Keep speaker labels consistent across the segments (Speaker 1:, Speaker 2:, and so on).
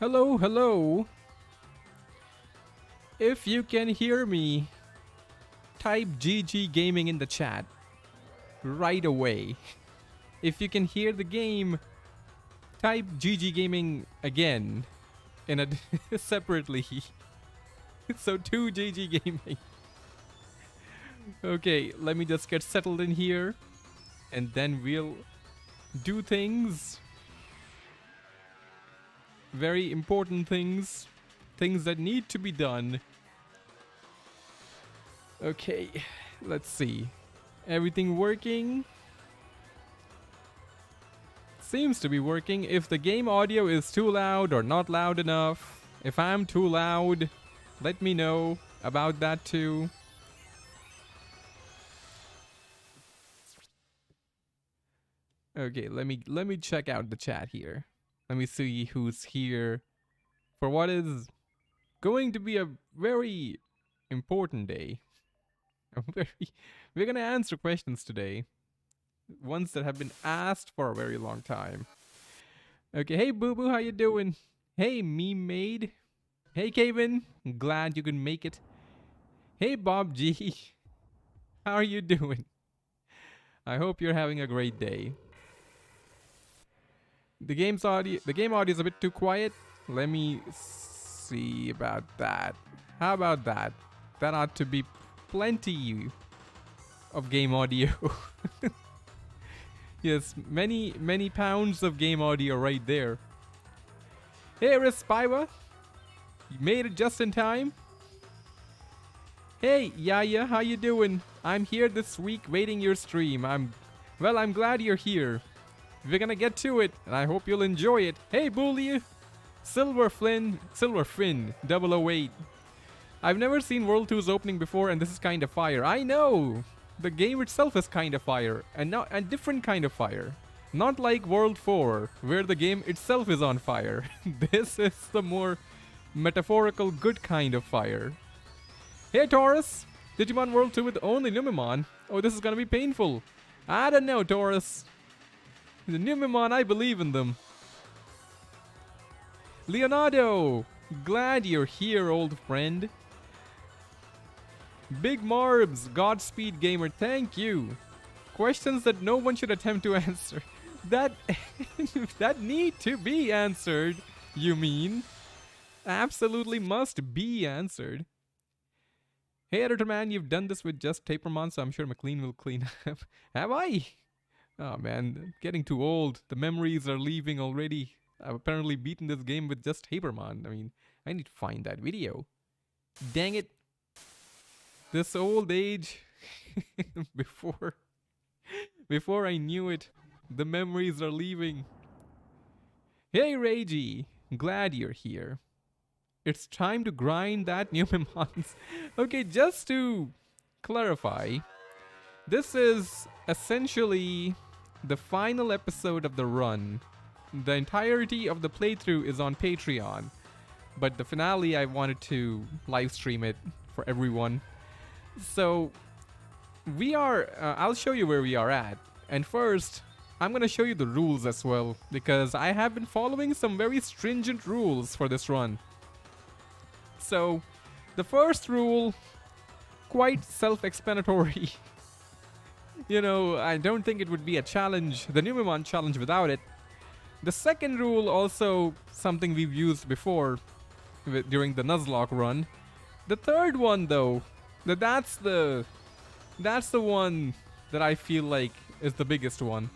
Speaker 1: Hello, hello. If you can hear me, type GG Gaming in the chat right away. If you can hear the game, type GG Gaming again in a separately. So 2 GG Gaming. Okay, let me just get settled in here and then we'll do things. Very important things. Things that need to be done. Okay, let's see. Everything working? Seems to be working. If the game audio is too loud or not loud enough, if I'm too loud, let me know about that too. Okay, let me check out the chat here. Let me see who's here for what is going to be a very important day. We're gonna answer questions today. Ones that have been asked for a very long time. Okay, hey Boo Boo, how you doing? Hey Meme Maid. Hey Kevin, glad you could make it. Hey Bob G, how are you doing? I hope you're having a great day. The game audio is a bit too quiet. Let me see about that. How about that? That ought to be plenty of game audio. Yes, many pounds of game audio right there. Hey Respiva, you made it just in time. Hey Yaya, how you doing? I'm here this week waiting your stream. I'm glad you're here. We're gonna get to it, and I hope you'll enjoy it. Hey Bully, Silverfin 008. I've never seen World 2's opening before, and this is kind of fire. I know! The game itself is kind of fire, and not a different kind of fire. Not like World 4, where the game itself is on fire. This is the more metaphorical good kind of fire. Hey Taurus! Digimon World 2 with only Numemon. Oh, this is gonna be painful. I don't know, Taurus. The Numemon, I believe in them. Leonardo! Glad you're here, old friend. Big Marbs, Godspeed Gamer, thank you. Questions that no one should attempt to answer. That that need to be answered, you mean? Absolutely must be answered. Hey Editor Man, you've done this with just Tapermon, so I'm sure McLean will clean up. Have I? Oh man, getting too old. The memories are leaving already. I've apparently beaten this game with just Tapermon. I mean, I need to find that video. Dang it. This old age. Before I knew it, the memories are leaving. Hey Ragey, glad you're here. It's time to grind that Numemons. Okay, just to clarify, this is essentially the final episode of the run. The entirety of the playthrough is on Patreon, but the finale I wanted to live stream it for everyone. So we are, I'll show you where we are at. And first, I'm going to show you the rules as well, because I have been following some very stringent rules for this run. So the first rule, quite self-explanatory. You know, I don't think it would be a challenge, the Numemon challenge without it. The second rule, also something we've used before during the Nuzlocke run. The third one though, that's the one that I feel like is the biggest one.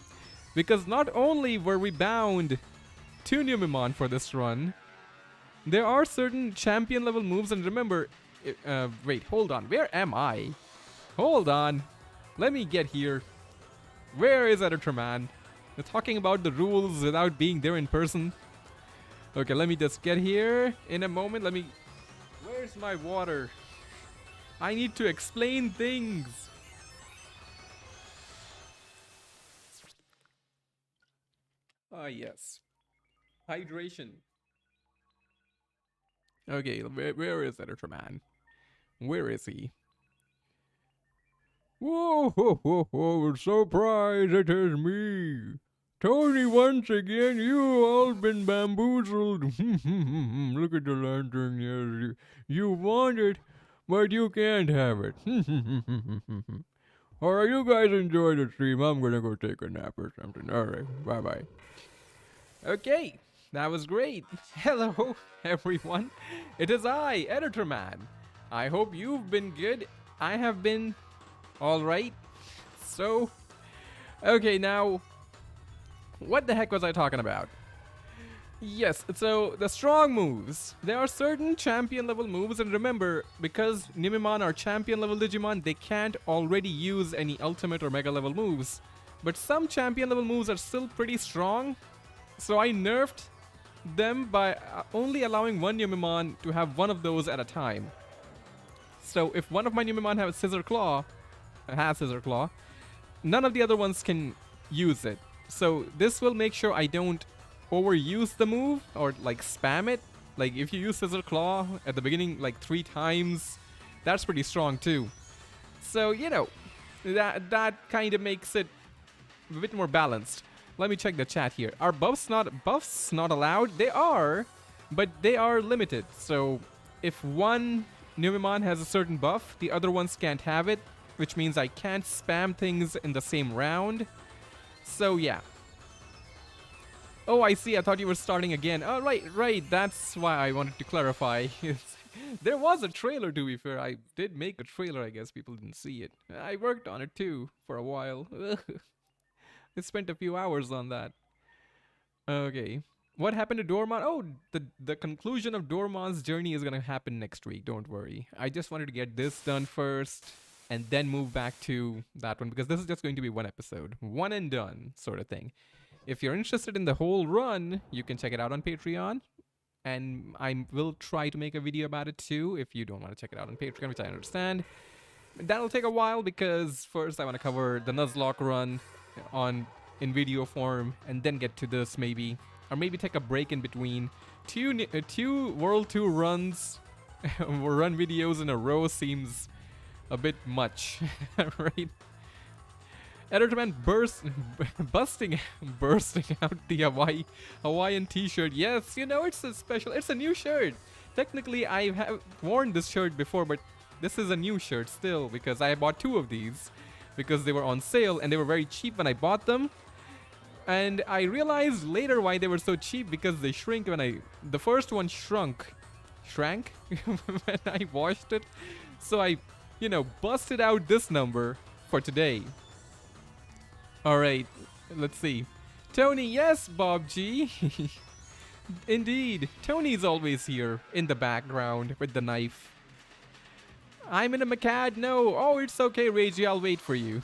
Speaker 1: Because not only were we bound to Numemon for this run, there are certain champion level moves, and remember, wait, hold on, where am I? Hold on, let me get here. Where is Editor Man? They're talking about the rules without being there in person. Okay, let me just get here in a moment. Where's my water? I need to explain things. Ah, yes. Hydration. Okay, where is Editor Man? Where is he? Whoa, ho, ho, ho, surprise, it is me. Tony, once again, you all been bamboozled. Look at the lantern. Yes, you want it, but you can't have it. Alright, you guys enjoy the stream. I'm gonna go take a nap or something. Alright, bye bye. Okay, that was great. Hello, everyone. It is I, Editor Man. I hope you've been good. I have been alright. So, okay, now, what the heck was I talking about? Yes, so the strong moves. There are certain champion level moves, and remember, because Numemon are champion level Digimon, they can't already use any ultimate or mega level moves. But some champion level moves are still pretty strong, so I nerfed them by only allowing one Numemon to have one of those at a time. So if one of my Numemon has Scissor Claw, none of the other ones can use it. So this will make sure I don't overuse the move or like spam it. Like if you use Scissor Claw at the beginning like 3 times, that's pretty strong too. So you know, that kind of makes it a bit more balanced. Let me check the chat here. Are buffs not allowed? They are, but they are limited. So if one Numemon has a certain buff, the other ones can't have it, which means I can't spam things in the same round. So yeah. Oh, I see. I thought you were starting again. Oh, right. That's why I wanted to clarify. There was a trailer, to be fair. I did make a trailer. I guess people didn't see it. I worked on it too for a while. I spent a few hours on that. Okay. What happened to Dormon? Oh, the conclusion of Dormon's journey is gonna happen next week. Don't worry. I just wanted to get this done first and then move back to that one because this is just going to be one episode. One and done sort of thing. If you're interested in the whole run, you can check it out on Patreon. And I will try to make a video about it too if you don't want to check it out on Patreon, which I understand. That'll take a while because first I want to cover the Nuzlocke run in video form and then get to this maybe. Or maybe take a break in between. Two World Tour runs, run videos in a row seems a bit much, right? Editorman bursting out the Hawaiian t-shirt. Yes, you know, it's a new shirt. Technically, I have worn this shirt before, but this is a new shirt still because I bought 2 of these because they were on sale and they were very cheap when I bought them. And I realized later why they were so cheap because they shrink the first one shrank when I washed it. So I, busted out this number for today. All right, let's see. Tony, yes, Bob G. Indeed, Tony's always here in the background with the knife. I'm in a Macad. No. Oh, it's okay, Reiji. I'll wait for you.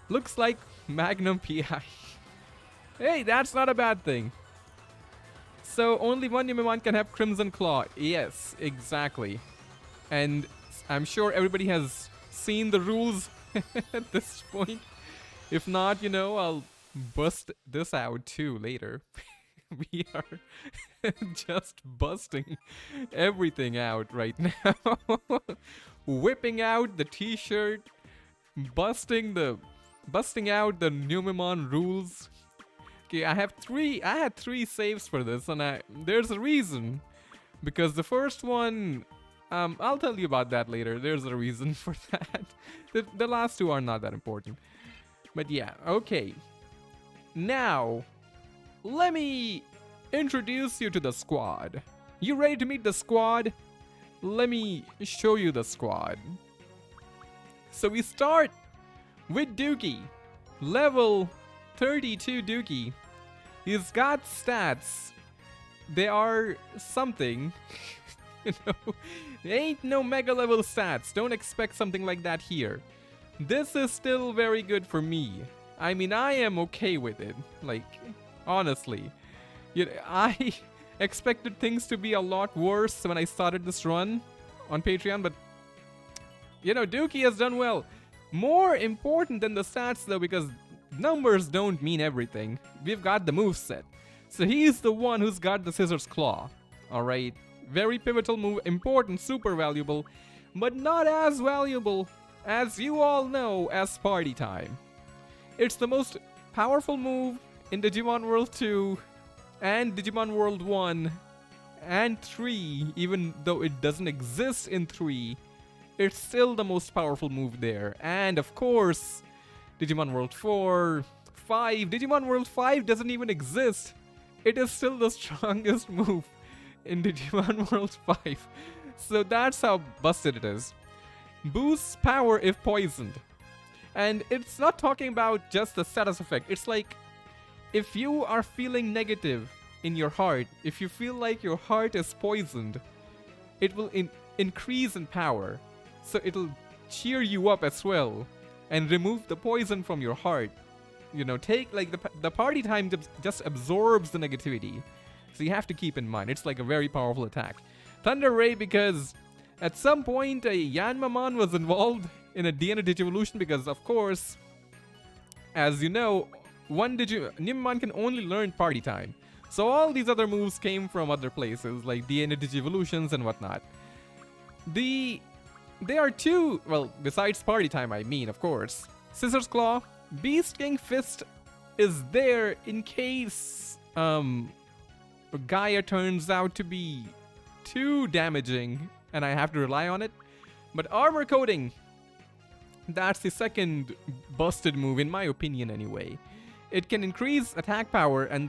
Speaker 1: Looks like Magnum PI. Hey, that's not a bad thing. So only one Numemon can have Crimson Claw. Yes, exactly. And I'm sure everybody has seen the rules at this point. If not, I'll bust this out too later. We are just busting everything out right now. Whipping out the t-shirt, busting out the Numemon rules. Okay, I had 3 saves for this, and there's a reason. Because the first one, I'll tell you about that later. There's a reason for that. The last 2 are not that important. But yeah, okay. Now, let me introduce you to the squad. You ready to meet the squad? Let me show you the squad. So we start with Dookie. Level 32 Dookie. He's got stats. They are something. There ain't no mega level stats. Don't expect something like that here. This is still very good for me. I mean, I am okay with it. Like, honestly. I expected things to be a lot worse when I started this run on Patreon, but Dookie has done well. More important than the stats though, because numbers don't mean everything. We've got the moveset. So he's the one who's got the Scissors Claw. Alright. Very pivotal move, important, super valuable, but not as valuable as you all know as Party Time. It's the most powerful move in Digimon World 2 and Digimon World 1 and 3, even though it doesn't exist in 3. It's still the most powerful move there. And of course, Digimon World 4, 5. Digimon World 5 doesn't even exist. It is still the strongest move in Digimon World 5. So that's how busted it is. Boosts power if poisoned. And it's not talking about just the status effect. It's like if you are feeling negative in your heart, if you feel like your heart is poisoned, it will increase in power. So it'll cheer you up as well and remove the poison from your heart. You know, take like the party time just absorbs the negativity. So you have to keep in mind, it's like a very powerful attack. Thunder Ray, because at some point a Yanmamon was involved in a DNA Digivolution, because of course, as you know, one Numemon can only learn party time. So all these other moves came from other places, like DNA Digivolutions and whatnot. There are two, well, besides party time, I mean, of course. Scissors Claw, Beast King Fist is there in case Gaia turns out to be too damaging and I have to rely on it. But Armor Coating, that's the second busted move in my opinion anyway. It can increase attack power, and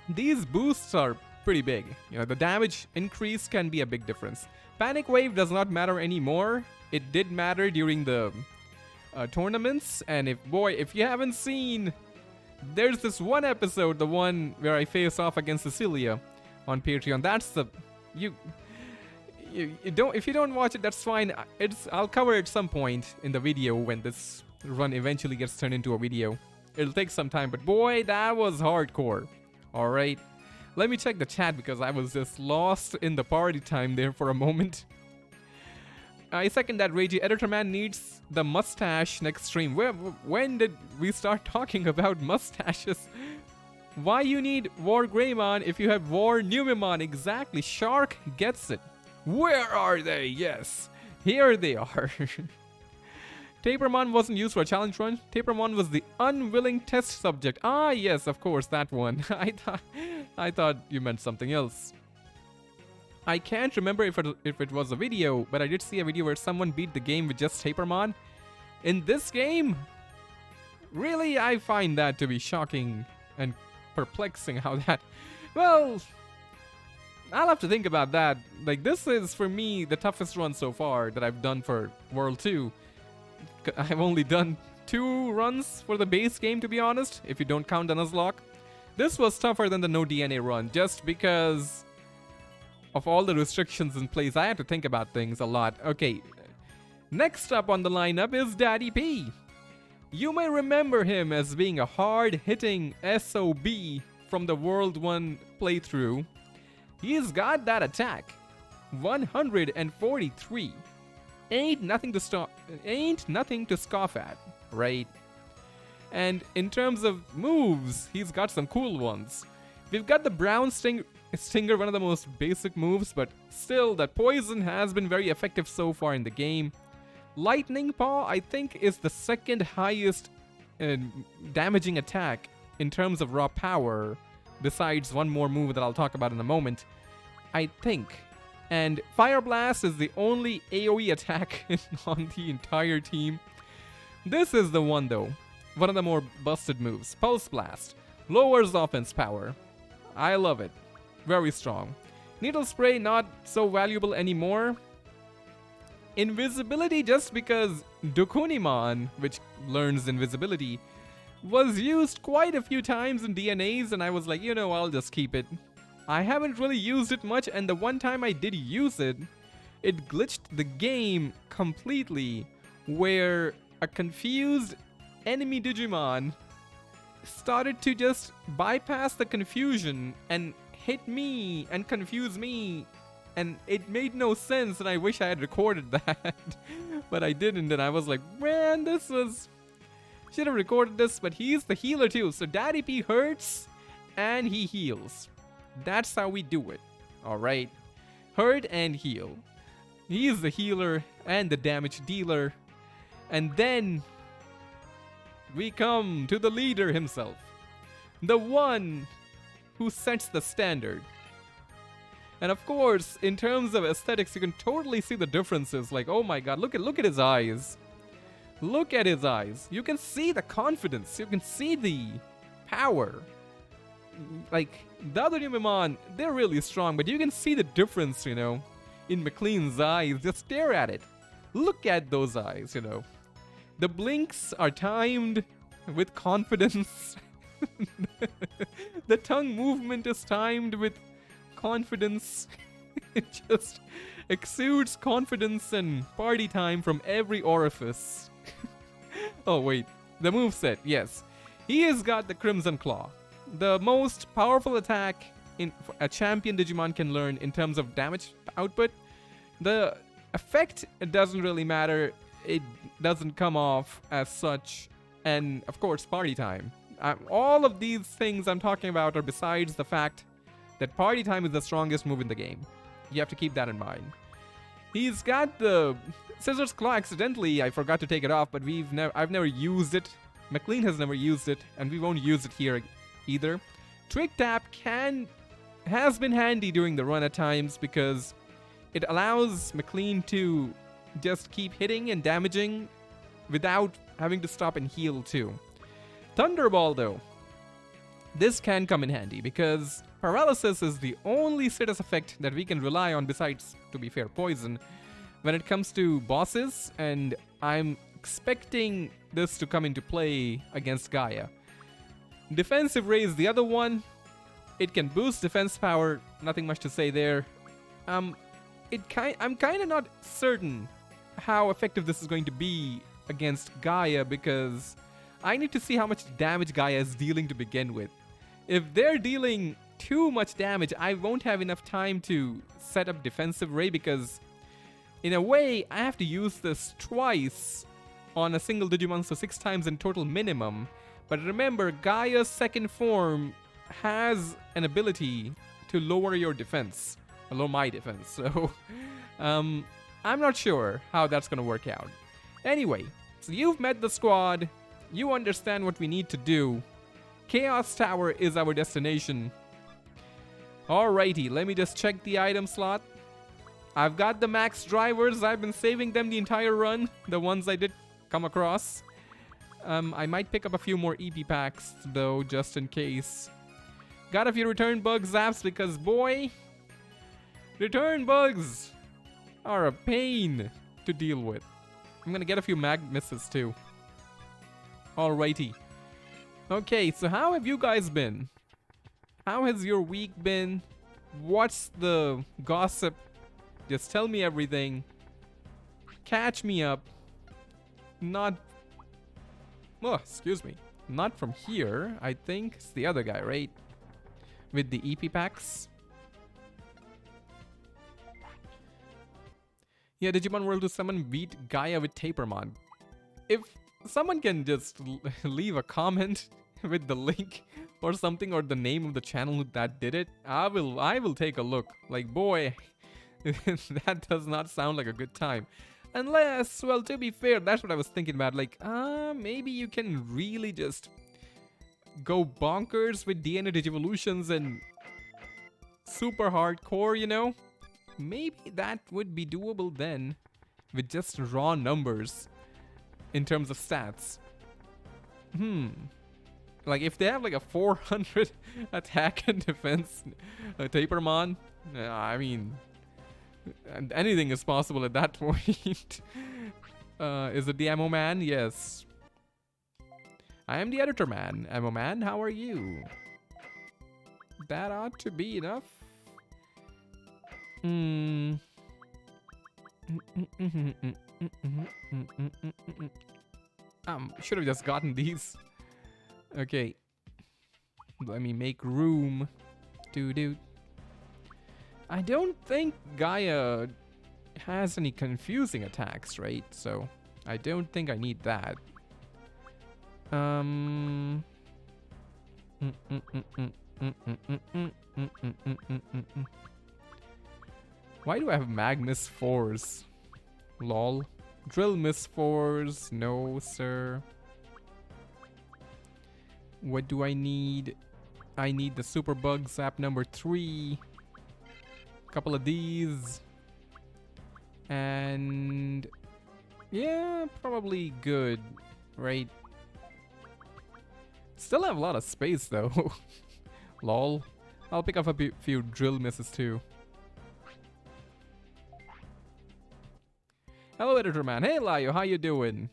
Speaker 1: these boosts are pretty big. You know, the damage increase can be a big difference. Panic Wave does not matter anymore. It did matter during the tournaments, and if you haven't seen, there's this one episode, the one where I face off against Cecilia on Patreon. That's the you don't, if you don't watch it, that's fine. I'll cover it some point in the video when this run eventually gets turned into a video. It'll take some time, but boy, that was hardcore. All right. Let me check the chat because I was just lost in the party time there for a moment. I second that, Reggie. Editor Man needs the mustache next stream. When did we start talking about mustaches? Why you need War Greymon if you have War Numemon? Exactly. Shark gets it. Where are they? Yes. Here they are. Tapermon wasn't used for a challenge run. Tapermon was the unwilling test subject. Ah, yes, of course, that one. I thought you meant something else. I can't remember if it was a video, but I did see a video where someone beat the game with just Tapermon. In this game? Really? I find that to be shocking and perplexing how that... Well, I'll have to think about that. Like, this is, for me, the toughest run so far that I've done for World 2. I've only done 2 runs for the base game, to be honest, if you don't count the Nuzlocke. This was tougher than the no DNA run, just because of all the restrictions in place. I had to think about things a lot. Okay, next up on the lineup is Daddy P. You may remember him as being a hard-hitting SOB from the World 1 playthrough. He's got that attack. 143. Ain't nothing to scoff at, right? And in terms of moves, he's got some cool ones. We've got the Brown Stinger, one of the most basic moves, but still, that poison has been very effective so far in the game. Lightning Paw, I think, is the second highest damaging attack in terms of raw power, besides one more move that I'll talk about in a moment, I think. And Fire Blast is the only AoE attack on the entire team. This is the one though, one of the more busted moves. Pulse Blast lowers offense power. I love it. Very strong. Needle Spray, not so valuable anymore. Invisibility, just because Dokunimon, which learns invisibility, was used quite a few times in DNAs, and I was like, you know, I'll just keep it. I haven't really used it much, and the one time I did use it, it glitched the game completely, where a confused enemy Digimon started to just bypass the confusion and hit me and confuse me, and it made no sense, and I wish I had recorded that, but I didn't, and I was like, man, should have recorded this. But he's the healer too, so Daddy P hurts and he heals. That's how we do it. Alright. Hurt and heal. He's the healer and the damage dealer. And then we come to the leader himself. The one who sets the standard. And of course, in terms of aesthetics, you can totally see the differences. Like, oh my god, look at his eyes. Look at his eyes. You can see the confidence. You can see the power. Like, the other Numemon, they're really strong, but you can see the difference, you know, in McLean's eyes. Just stare at it. Look at those eyes, you know. The blinks are timed with confidence. The tongue movement is timed with confidence. It just exudes confidence and party time from every orifice. Oh wait, the moveset, yes. He has got the Crimson Claw. The most powerful attack a champion Digimon can learn in terms of damage output. The effect, it doesn't really matter. It doesn't come off as such. And of course, party time. All of these things I'm talking about are besides the fact that party time is the strongest move in the game. You have to keep that in mind. He's got the Scissors Claw accidentally. I forgot to take it off, but I've never used it. McLean has never used it, and we won't use it here either. Twig Tap has been handy during the run at times because it allows McLean to just keep hitting and damaging without having to stop and heal too. Thunderball though, this can come in handy because paralysis is the only status effect that we can rely on besides, to be fair, poison when it comes to bosses, and I'm expecting this to come into play against Gaia. Defensive Ray is the other one. It can boost defense power, nothing much to say there. I'm kind of not certain how effective this is going to be against Gaia because I need to see how much damage Gaia is dealing to begin with. If they're dealing too much damage, I won't have enough time to set up Defensive Ray because in a way, I have to use this twice on a single Digimon, so 6 times in total minimum. But remember, Gaia's second form has an ability to lower your defense. Lower my defense, so I'm not sure how that's going to work out. Anyway, so you've met the squad. You understand what we need to do. Chaos Tower is our destination. Alrighty, let me just check the item slot. I've got the max drivers. I've been saving them the entire run. The ones I did come across. I might pick up a few more EP packs though, just in case. Got a few return bug zaps because boy, return bugs are a pain to deal with. I'm gonna get a few mag misses too. Alrighty. Okay, so how have you guys been? How has your week been? What's the gossip? Just tell me everything. Catch me up. Not... Oh, excuse me. Not from here. I think it's the other guy, right? With the EP packs. Yeah, Digimon World to summon beat Gaia with Tapermon. If someone can just leave a comment with the link or something, or the name of the channel that did it, I will take a look. Like, boy, that does not sound like a good time. Unless, well, to be fair, that's what I was thinking about. Like, maybe you can really just go bonkers with DNA Digivolutions and super hardcore, you know? Maybe that would be doable then with just raw numbers in terms of stats. Like if they have like a 400 attack and defense Tapermon, I mean, anything is possible at that point. Is it the Ammo Man? Yes. I am the Editor Man. Ammo Man, how are you? That ought to be enough. Should have just gotten these. Okay. Let me make room. Doo-doo. I don't think Gaia has any confusing attacks, right? So I don't think I need that. Why do I have Magnus 4s? Lol. Drill Miss 4s? No, sir. What do I need? I need the super bug sap number 3. Couple of these. And yeah, probably good, right? Still have a lot of space though. Lol. I'll pick up a few drill misses too. Hello, Editor Man. Hey, Lio, how you doing?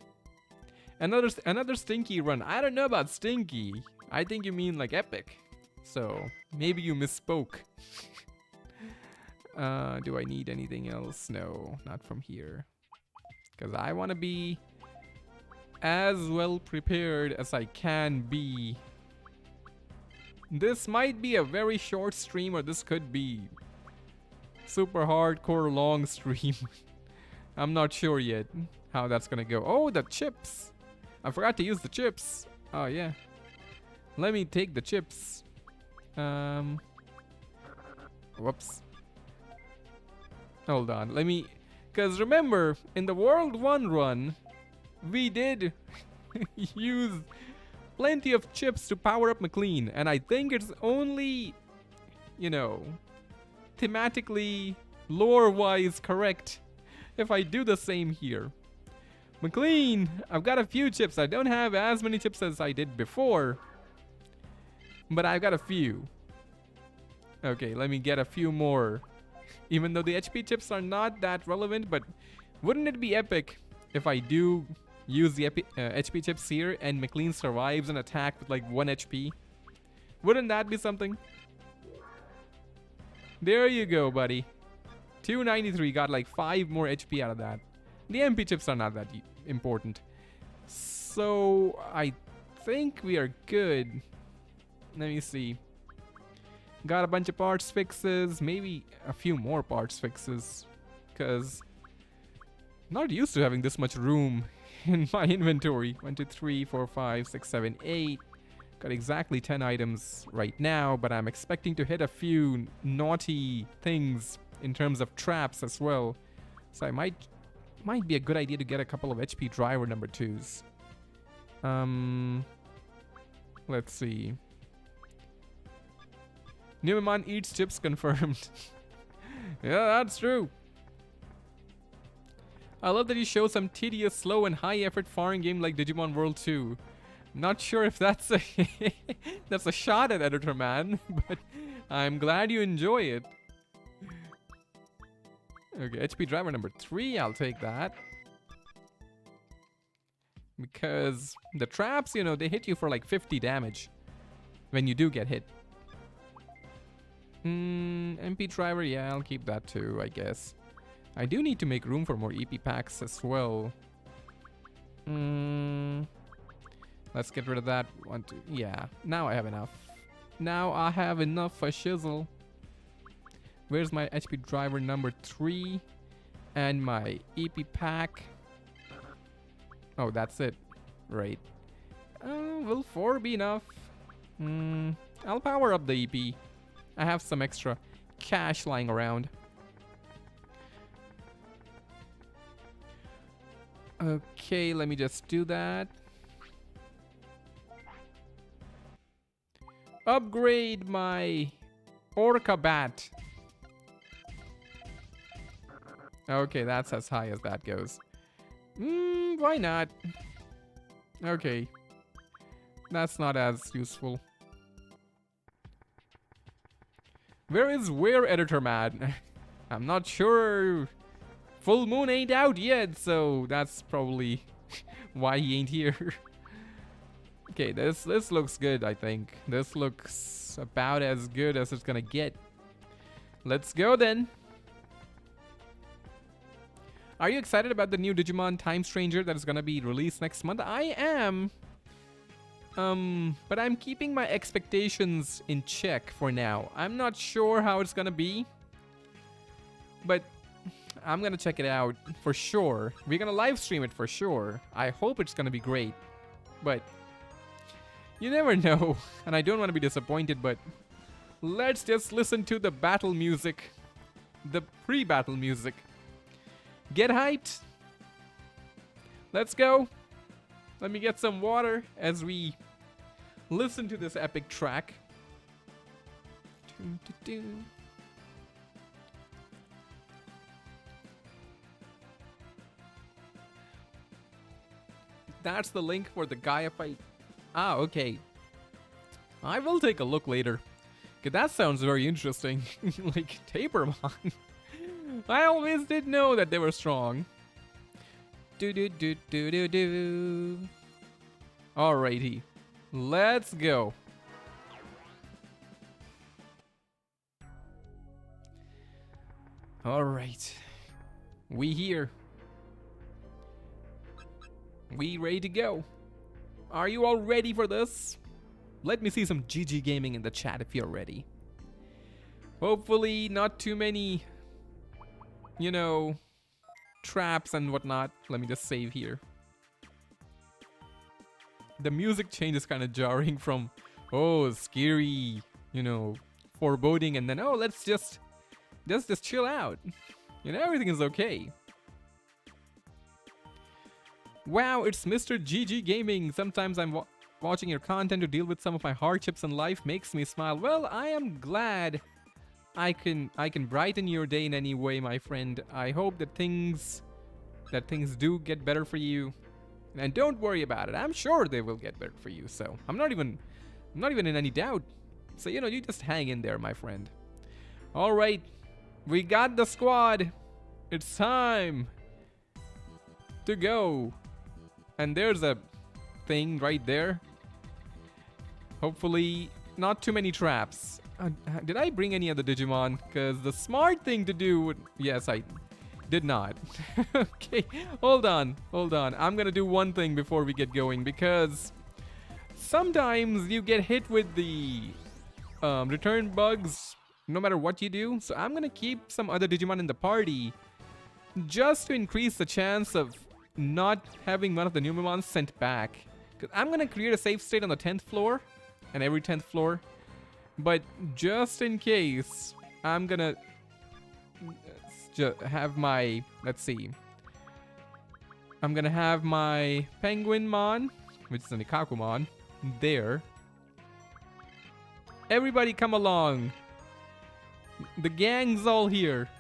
Speaker 1: Another stinky run. I don't know about stinky. I think you mean like epic. So maybe you misspoke. Do I need anything else? No, not from here. Because I want to be as well prepared as I can be. This might be a very short stream, or this could be super hardcore long stream. I'm not sure yet how that's gonna go. Oh, the chips! I forgot to use the chips. Oh yeah. Let me take the chips. Whoops. Hold on. Let me. Because remember, in the World 1 run, we did use plenty of chips to power up McLean. And I think it's only, you know, thematically, lore-wise correct if I do the same here. McLean, I've got a few chips. I don't have as many chips as I did before, but I've got a few. Okay, let me get a few more. Even though the HP chips are not that relevant, but wouldn't it be epic if I do use the HP chips here and McLean survives an attack with like 1 HP? Wouldn't that be something? There you go, buddy. 293, got like 5 more HP out of that. The MP chips are not that important. So I think we are good. Let me see. Got a bunch of parts fixes, maybe a few more parts fixes, because not used to having this much room in my inventory. 1, 2, 3, 4, 5, 6, 7, 8. Got exactly 10 items right now, but I'm expecting to hit a few naughty things in terms of traps as well. So I might be a good idea to get a couple of HP driver number 2s. Let's see. Numemon eats chips confirmed. Yeah, that's true. I love that you show some tedious, slow, and high-effort farming game like Digimon World 2. Not sure if that's a that's a shot at Editor Man, but I'm glad you enjoy it. Okay, HP driver number 3, I'll take that. Because the traps, you know, they hit you for like 50 damage when you do get hit. MP driver, yeah, I'll keep that too, I guess. I do need to make room for more EP packs as well. Let's get rid of that. 1, 2, yeah, now I have enough. Now I have enough for shizzle. Where's my HP driver number 3 and my EP pack? Oh, that's it. Right. Will 4 be enough? I'll power up the EP. I have some extra cash lying around. Okay, let me just do that. Upgrade my Orca Bat. Okay, that's as high as that goes. Why not? Okay. That's not as useful. Where is Editor Man? I'm not sure. Full moon ain't out yet, so that's probably why he ain't here. Okay, this looks good, I think. This looks about as good as it's gonna get. Let's go then. Are you excited about the new Digimon Time Stranger that is gonna be released next month? I am. But I'm keeping my expectations in check for now. I'm not sure how it's gonna be, but I'm gonna check it out for sure. We're gonna live stream it for sure. I hope it's gonna be great, but you never know. And I don't want to be disappointed, but let's just listen to the battle music, the pre-battle music. Get hyped. Let's go. Let me get some water as we Listen to this epic track. That's the link for the Gaia fight. Ah, okay. I will take a look later. Okay, that sounds very interesting. Like Tapermon. I always did know that they were strong. Do do do do do do. Alrighty, let's go. Alright, we here. We ready to go. Are you all ready for this? Let me see some GG gaming in the chat if you're ready. Hopefully not too many, you know, traps and whatnot. Let me just save here. The music change is kind of jarring from, oh, scary, you know, foreboding, and then, oh, let's just chill out. You know, everything is okay. Wow, it's Mr. GG Gaming. Sometimes I'm watching your content to deal with some of my hardships in life makes me smile. Well, I am glad I can brighten your day in any way, my friend. I hope that things do get better for you. And don't worry about it. I'm sure they will get better for you. So I'm not even in any doubt. So you know, you just hang in there, my friend. All right, we got the squad. It's time to go. And there's a thing right there. Hopefully not too many traps. Did I bring any other Digimon? Because the smart thing to do would... Yes, I did not. Okay, hold on. I'm gonna do one thing before we get going, because sometimes you get hit with the return bugs no matter what you do. So I'm gonna keep some other Digimon in the party just to increase the chance of not having one of the Numemons sent back. Because I'm gonna create a safe state on the 10th floor and every 10th floor. But just in case, I'm gonna have my, let's see. I'm gonna have my Penguinmon, which is an Ikakumon, there. Everybody come along. The gang's all here.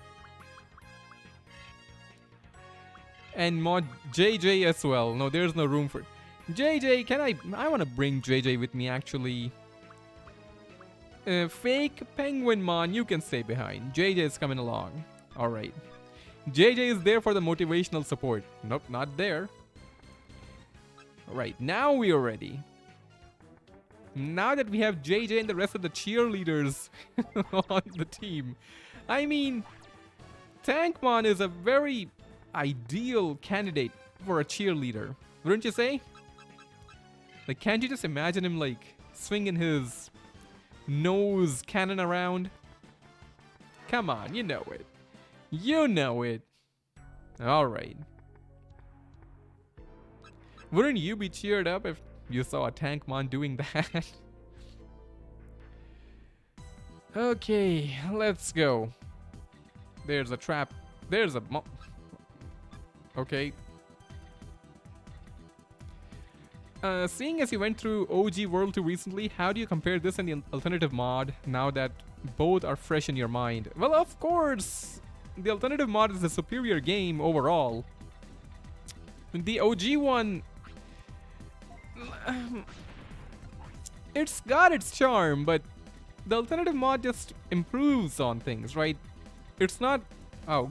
Speaker 1: And mod JJ as well. No, there's no room for JJ. Can I want to bring JJ with me, actually. Fake Penguinmon, you can stay behind. JJ is coming along. All right. JJ is there for the motivational support. Nope, not there. All right, now we are ready. Now that we have JJ and the rest of the cheerleaders on the team. I mean, Tankmon is a very ideal candidate for a cheerleader, wouldn't you say? Like, can't you just imagine him like swinging his nose cannon around? Come on, you know it. You know it. All right. Wouldn't you be cheered up if you saw a Tankmon doing that? Okay, let's go. There's a trap. There's a okay. Seeing as you went through OG World 2 recently, how do you compare this and the alternative mod now that both are fresh in your mind? Well, of course, the alternative mod is a superior game overall. The OG one, it's got its charm, but the alternative mod just improves on things, right? It's not... Oh,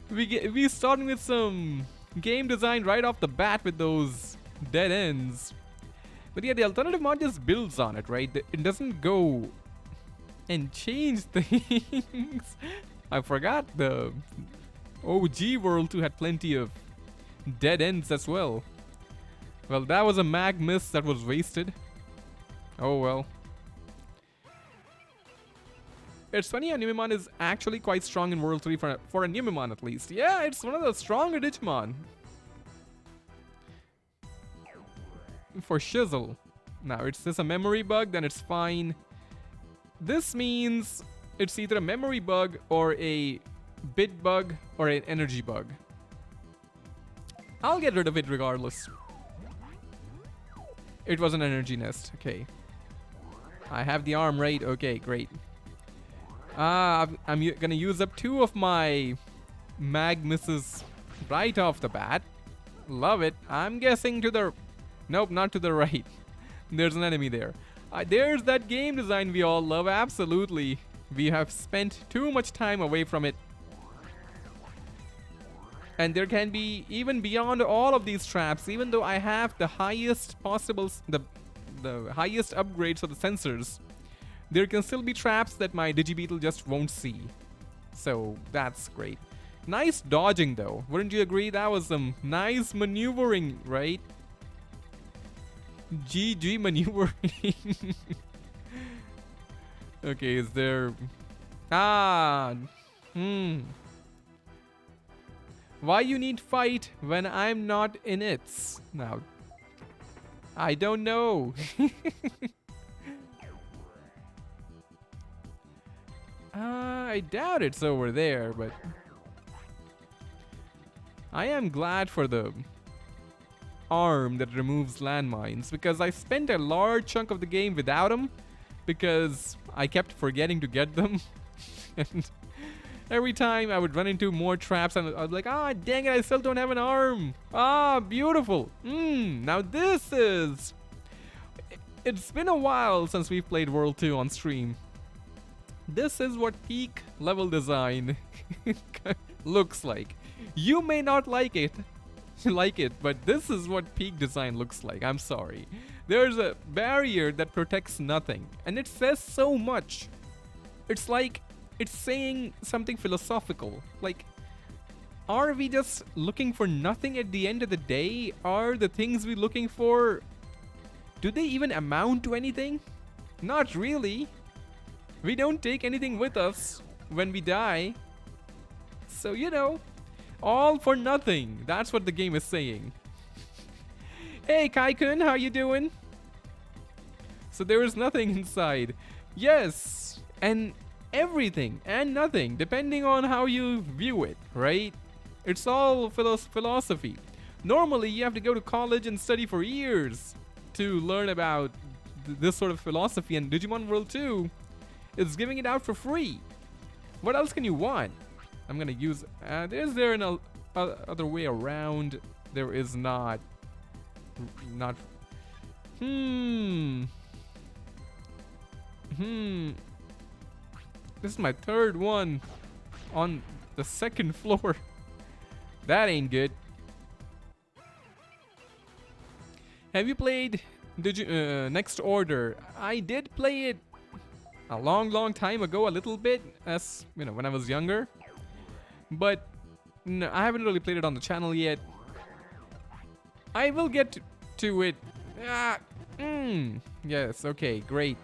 Speaker 1: we starting with some game design right off the bat with those dead ends. But yeah, the alternative mod just builds on it, right? It doesn't go and change things. I forgot the OG World 2 had plenty of dead ends as well. Well, that was a mag miss that was wasted. Oh well. It's funny how Numemon is actually quite strong in World 3 for a Numemon at least. Yeah, it's one of the stronger Digimon. For shizzle. Now, it's just a memory bug, then it's fine. This means it's either a memory bug or a bit bug or an energy bug. I'll get rid of it regardless. It was an energy nest. Okay. I have the arm right. Okay, great. I'm gonna use up 2 of my mag misses right off the bat. Love it. I'm guessing to the... Nope, not to the right. There's an enemy there. There's that game design we all love. Absolutely. We have spent too much time away from it. And there can be even beyond all of these traps, even though I have the highest possible, the highest upgrades of the sensors, there can still be traps that my Digibeetle just won't see. So that's great. Nice dodging though. Wouldn't you agree? That was some nice maneuvering, right? GG maneuvering. Okay, is there... Why you need fight when I'm not in it? Now, I don't know. I doubt it's over there, but I am glad for the arm that removes landmines, because I spent a large chunk of the game without them because I kept forgetting to get them. And every time I would run into more traps and I was like, dang it, I still don't have an arm. Beautiful. Now this is... It's been a while since we've played World 2 on stream. This is what peak level design looks like. You may not like it, but this is what peak design looks like. I'm sorry. There's a barrier that protects nothing, and it says so much. It's like it's saying something philosophical. Like, are we just looking for nothing at the end of the day? Are the things we're looking for, do they even amount to anything? Not really. We don't take anything with us when we die. So, you know, all for nothing. That's what the game is saying. Hey, Kai-kun, how you doing? So there is nothing inside. Yes, and everything and nothing, depending on how you view it, right? It's all philosophy. Normally, you have to go to college and study for years to learn about this sort of philosophy, and Digimon World 2 is giving it out for free. What else can you want? I'm gonna use... is there an other way around? There is not. Not... This is my third one on the second floor. That ain't good. Have you played Next Order? I did play it a long time ago, a little bit, as you know, when I was younger. But no, I haven't really played it on the channel yet. I will get to it. Yes, okay, great.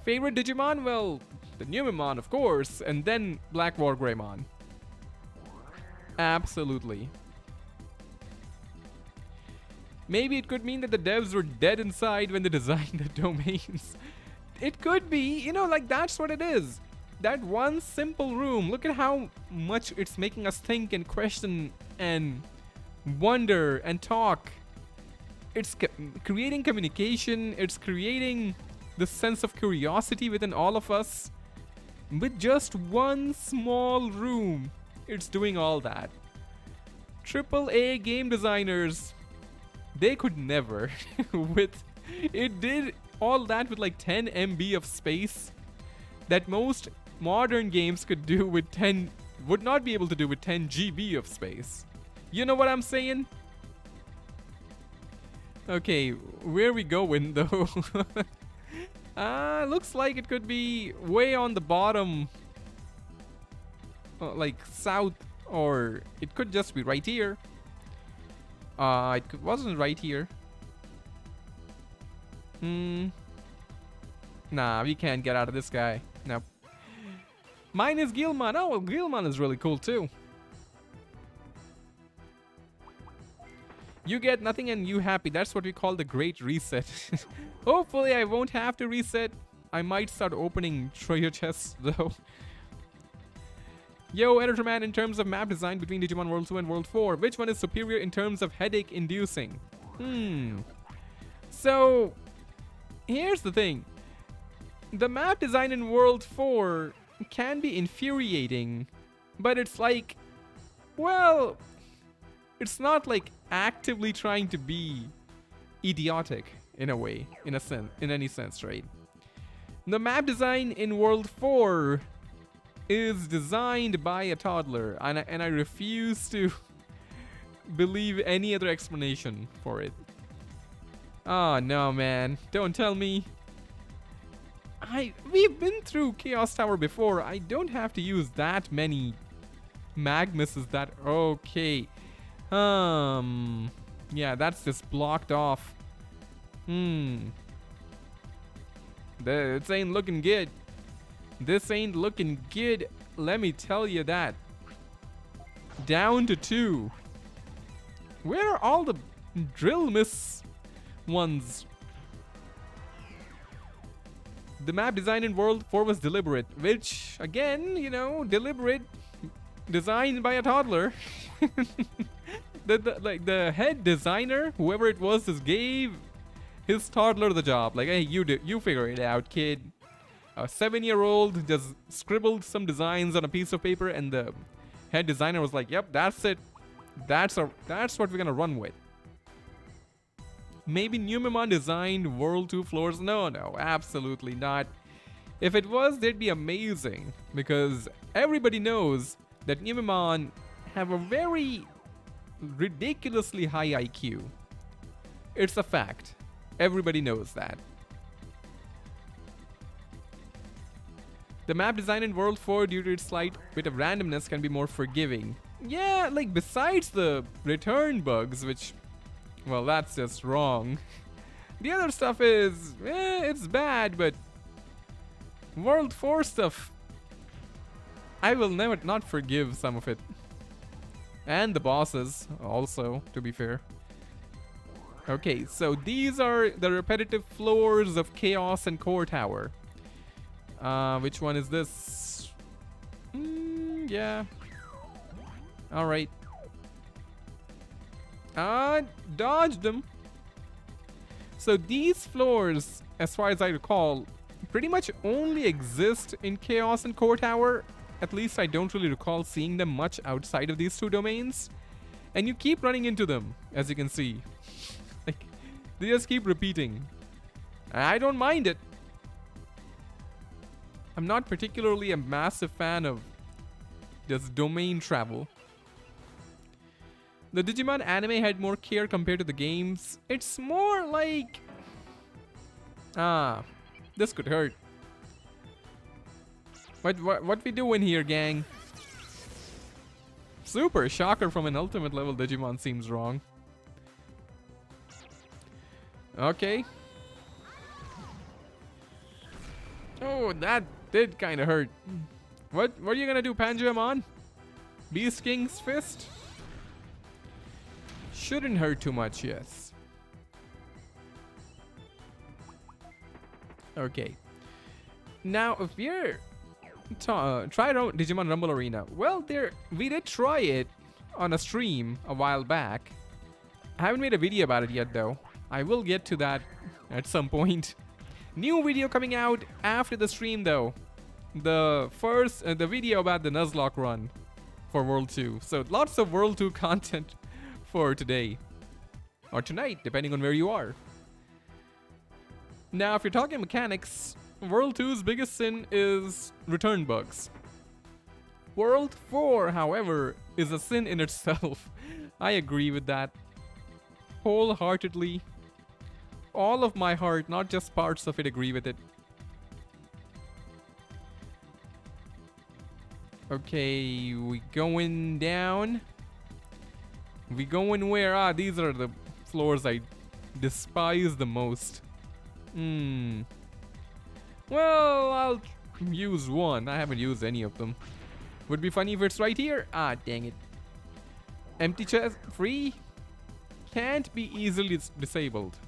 Speaker 1: Favorite Digimon? Well, the Numemon, of course, and then Black War Greymon. Absolutely. Maybe it could mean that the devs were dead inside when they designed the domains. It could be, you know, like that's what it is. That one simple room, look at how much it's making us think and question and wonder and talk. It's creating communication, it's creating the sense of curiosity within all of us. With just one small room, it's doing all that. AAA game designers, they could never. It did all that with like 10 MB of space that most modern games could do with 10, would not be able to do with 10 GB of space. You know what I'm saying? Okay, where are we going though? Looks like it could be way on the bottom, like south, or it could just be right here. It wasn't right here. Nah, we can't get out of this guy. Nope. Mine is Gilman. Oh, well, Gilman is really cool too. You get nothing and you happy. That's what we call the Great Reset. Hopefully I won't have to reset. I might start opening treasure chests though. Yo, Editor Man, in terms of map design between Digimon World 2 and World 4, which one is superior in terms of headache inducing? So, here's the thing. The map design in World 4 can be infuriating, but it's like, well, it's not like actively trying to be idiotic in a way, in a sense, in any sense, right? The map design in World 4 is designed by a toddler, and I refuse to believe any other explanation for it. Oh no, man. Don't tell me. We've been through Chaos Tower before. I don't have to use that many Magmuses that... Okay. Yeah, that's just blocked off. This ain't looking good. This ain't looking good. Let me tell you that. Down to 2. Where are all the drill miss ones? The map design in World 4 was deliberate, which, again, you know, deliberate, designed by a toddler. the head designer, whoever it was, just gave his toddler the job. Like, hey, you figure it out, kid. A 7-year-old just scribbled some designs on a piece of paper, and the head designer was like, "Yep, that's it. That's what we're gonna run with." Maybe Numemon designed World 2 floors? No, absolutely not. If it was, they'd be amazing, because everybody knows that Numemon have a very ridiculously high IQ. It's a fact. Everybody knows that. The map design in World 4, due to its slight bit of randomness, can be more forgiving. Yeah, like besides the return bugs, which, well, that's just wrong. The other stuff is, it's bad, but World 4 stuff, I will never not forgive some of it. And the bosses also, to be fair. Okay, so these are the repetitive floors of Chaos and Core Tower. Which one is this? Yeah. Alright. Dodged them. So these floors, as far as I recall, pretty much only exist in Chaos and Core Tower. At least I don't really recall seeing them much outside of these two domains. And you keep running into them, as you can see. Like, they just keep repeating. I don't mind it. I'm not particularly a massive fan of just domain travel. The Digimon anime had more care compared to the games. It's more like... this could hurt. What we doing here, gang? Super shocker from an ultimate level Digimon seems wrong. Okay. Oh, that did kind of hurt. What are you gonna do, Panjamon? Beast King's Fist? Shouldn't hurt too much, yes. Okay. Now, if you're try out Digimon Rumble Arena, well, we did try it on a stream a while back. I haven't made a video about it yet, though. I will get to that at some point. New video coming out after the stream, though. The video about the Nuzlocke run for World 2. So lots of World 2 content for today. Or tonight, depending on where you are. Now, if you're talking mechanics, World 2's biggest sin is return bugs. World 4, however, is a sin in itself. I agree with that. Wholeheartedly. All of my heart, not just parts of it, agree with it. Okay, we going down. We going where? These are the floors I despise the most. Well, I'll use one. I haven't used any of them. Would be funny if it's right here. Dang it. Empty chest, free? Can't be easily disabled.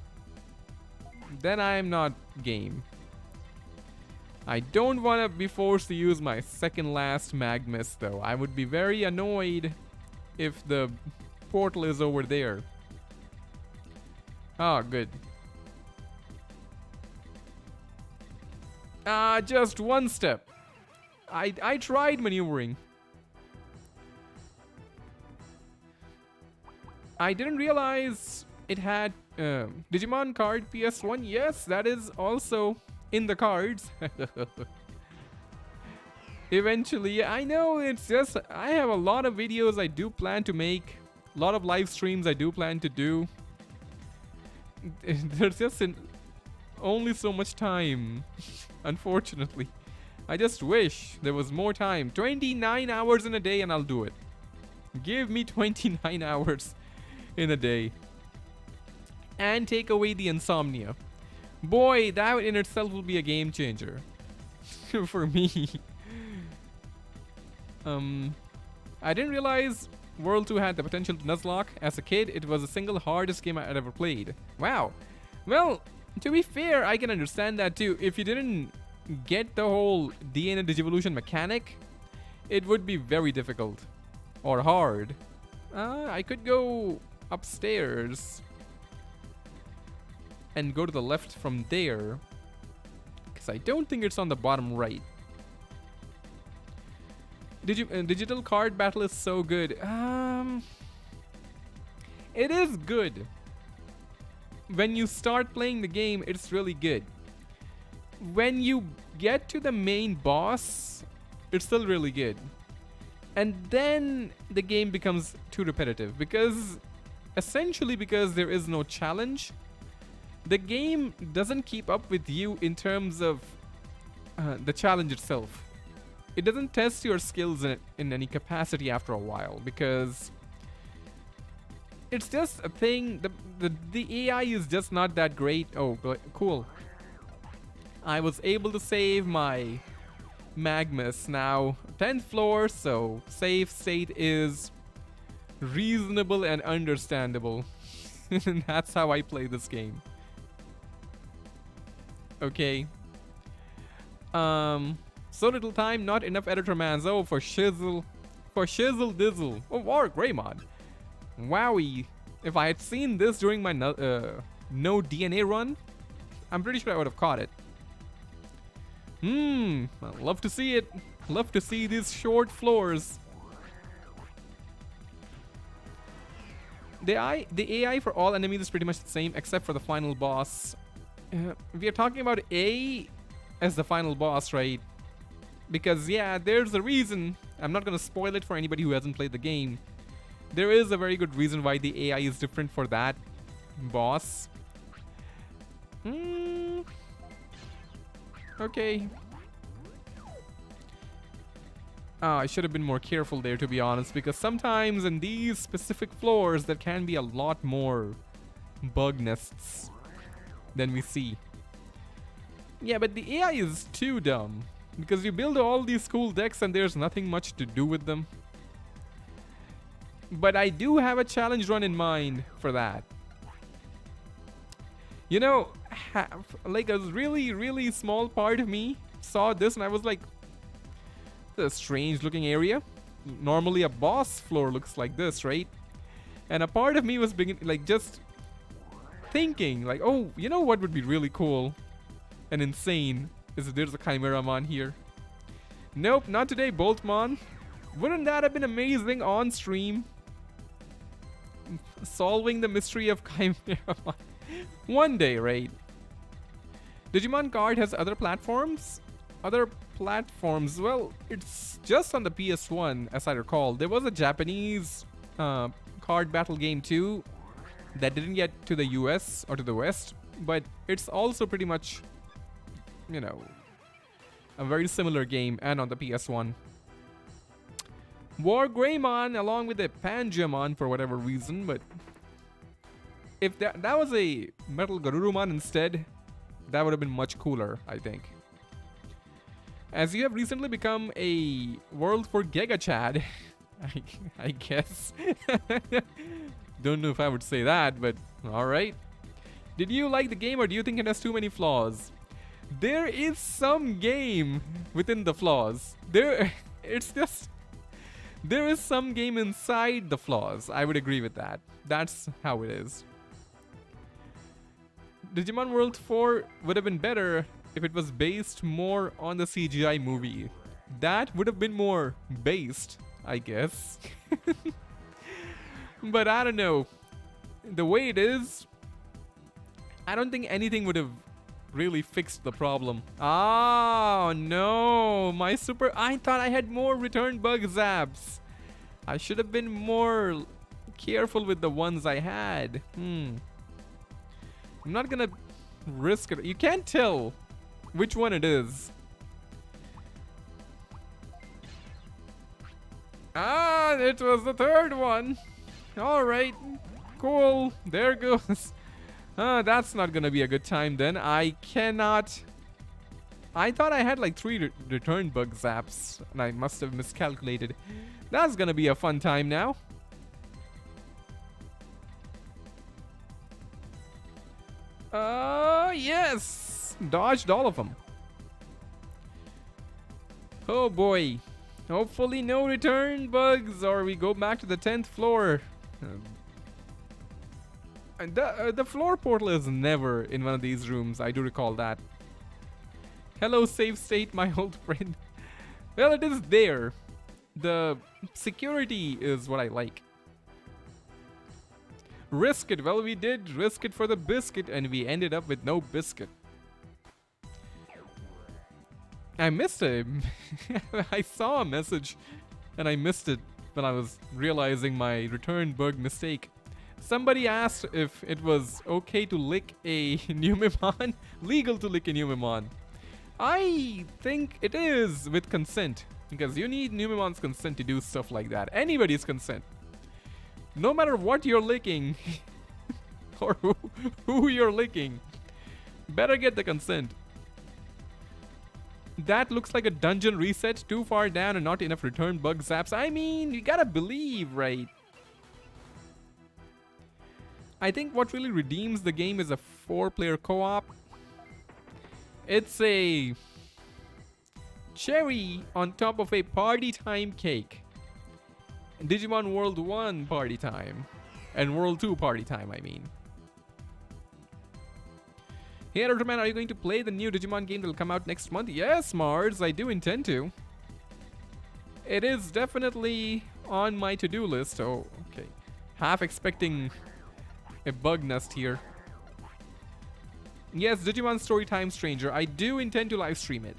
Speaker 1: Then I'm not game. I don't want to be forced to use my second last Magmus, though. I would be very annoyed if the portal is over there. Good. Just one step. I tried maneuvering. I didn't realize it had Digimon card PS1. Yes, that is also in the cards. Eventually, I know it's just I have a lot of videos I do plan to make, a lot of live streams I do plan to do. There's just only so much time, unfortunately. I just wish there was more time. 29 hours in a day and I'll do it. Give me 29 hours in a day. And take away the insomnia. Boy, that in itself will be a game changer. For me. I didn't realize World 2 had the potential to Nuzlocke. As a kid, it was the single hardest game I had ever played. Wow. Well, to be fair, I can understand that too. If you didn't get the whole DNA Digivolution mechanic, it would be very difficult. Or hard. I could go upstairs and go to the left from there. Because I don't think it's on the bottom right. Digital card battle is so good. It is good. When you start playing the game, it's really good. When you get to the main boss, it's still really good. And then the game becomes too repetitive because essentially because there is no challenge, the game doesn't keep up with you in terms of the challenge itself. It doesn't test your skills in any capacity after a while because it's just a thing. The AI is just not that great. Oh, cool. I was able to save my Magmus now 10th floor, so save state is reasonable and understandable. And that's how I play this game. Okay. So little time, not enough editor mans. Oh, for shizzle dizzle. Oh, War Greymon. Wowie. If I had seen this during my no DNA run, I'm pretty sure I would have caught it. I'd love to see it. Love to see these short floors. The AI for all enemies is pretty much the same except for the final boss. We are talking about A as the final boss, right? Because yeah, there's a reason. I'm not gonna spoil it for anybody who hasn't played the game. There is a very good reason why the AI is different for that boss. Okay. I should have been more careful there, to be honest, because sometimes in these specific floors there can be a lot more bug nests than we see. Yeah, but the AI is too dumb because you build all these cool decks and there's nothing much to do with them. But I do have a challenge run in mind for that. You know, like a really small part of me saw this and I was like, this is a strange looking area. Normally a boss floor looks like this, right? And a part of me was just thinking like, oh, you know what would be really cool and insane is if there's a Chimeramon here. Nope, not today, Boltmon. Wouldn't that have been amazing on stream? Solving the mystery of Chimeramon. One day, right? Digimon card has other platforms? Other platforms? Well, it's just on the PS1, as I recall. There was a Japanese card battle game too that didn't get to the US or to the West, but it's also pretty much, you know, a very similar game and on the PS1. War Greymon along with a Pangemon for whatever reason, but if that was a Metal Garurumon instead, that would have been much cooler, I think. As you have recently become a World for Giga Chad, I guess. Don't know if I would say that, but alright. Did you like the game or do you think it has too many flaws? There is some game within the flaws. There is some game inside the flaws. I would agree with that. That's how it is. Digimon World 4 would have been better if it was based more on the CGI movie. That would have been more based, I guess. But I don't know. The way it is, I don't think anything would have really fixed the problem. Oh no, my super... I thought I had more return bug zaps. I should have been more careful with the ones I had. I'm not gonna risk it. You can't tell which one it is. Ah, it was the third one. Alright, cool. There goes. That's not gonna be a good time then. I cannot... I thought I had like 3 return bug zaps, and I must have miscalculated. That's gonna be a fun time now. Yes! Dodged all of them. Oh boy. Hopefully no return bugs, or we go back to the 10th floor. The floor portal is never in one of these rooms. I do recall that. Hello, save state, my old friend. Well, it is there. The security is what I like. Risk it. Well, we did risk it for the biscuit, and we ended up with no biscuit. I missed it. I saw a message, and I missed it when I was realizing my return bug mistake. Somebody asked if it was okay to lick a Numemon, legal to lick a Numemon. I think it is with consent, because you need Numemon's consent to do stuff like that. Anybody's consent. No matter what you're licking, or who you're licking, better get the consent. That looks like a dungeon reset, too far down and not enough return bug zaps. I mean, you gotta believe, right? I think what really redeems the game is a 4-player co-op. It's a cherry on top of a party time cake. Digimon World 1 party time. And World 2 party time, I mean. Hey, Nerdhood, are you going to play the new Digimon game that will come out next month? Yes, Mars, I do intend to. It is definitely on my to-do list. Oh, okay. Half expecting a bug nest here. Yes, Digimon Storytime Stranger. I do intend to live stream it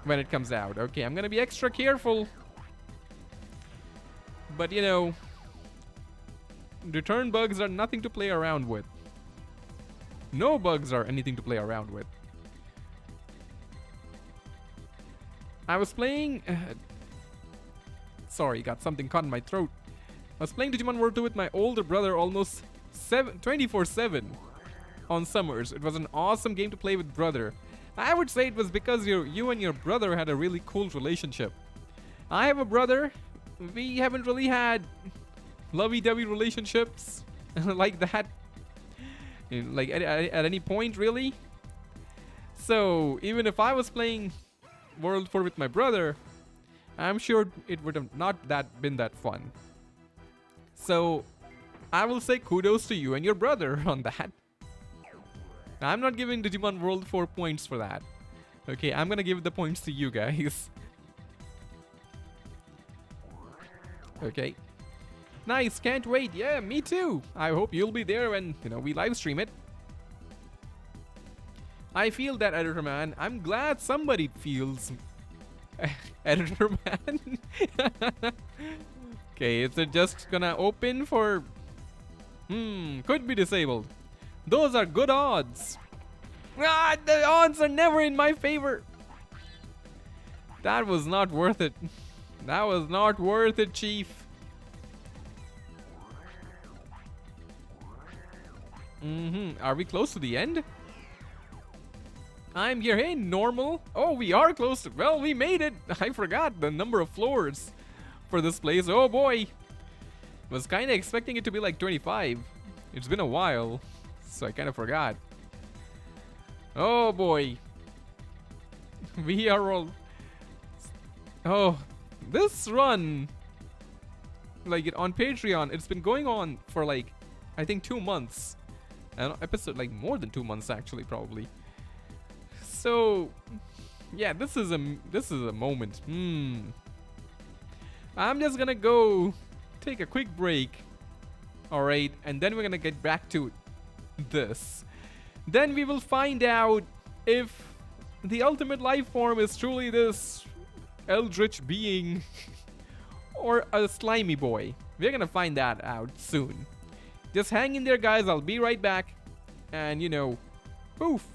Speaker 1: when it comes out. Okay, I'm gonna be extra careful. But you know, return bugs are nothing to play around with. No bugs are anything to play around with. I was playing... sorry, got something caught in my throat. I was playing Digimon World 2 with my older brother almost 24/7 on summers. It was an awesome game to play with brother. I would say it was because you and your brother had a really cool relationship. I have a brother. We haven't really had lovey-dovey relationships like that. Like at any point, really. So even if I was playing World 4 with my brother, I'm sure it would have not been that fun. So I will say kudos to you and your brother on that. I'm not giving Digimon World 4 points for that. Okay, I'm gonna give the points to you guys. Okay. Nice, can't wait. Yeah, me too. I hope you'll be there when, we live stream it. I feel that, Editor Man. I'm glad somebody feels Editor Man. Okay, is it just gonna open for... could be disabled. Those are good odds. Ah, the odds are never in my favor. That was not worth it. That was not worth it, Chief. Are we close to the end? I'm here. Hey, normal. Oh, we are close to... Well, we made it. I forgot the number of floors for this place. Oh, boy. Was kind of expecting it to be like 25. It's been a while, so I kind of forgot. Oh, boy. We are all... Oh, this run... Like, on Patreon, it's been going on for like, I think 2 months. An episode, like more than 2 months actually, probably. So, yeah, this is a moment. I'm just gonna go take a quick break. All right, and then we're gonna get back to this. Then we will find out if the ultimate life form is truly this eldritch being or a slimy boy. We're gonna find that out soon. Just hang in there, guys. I'll be right back. And poof.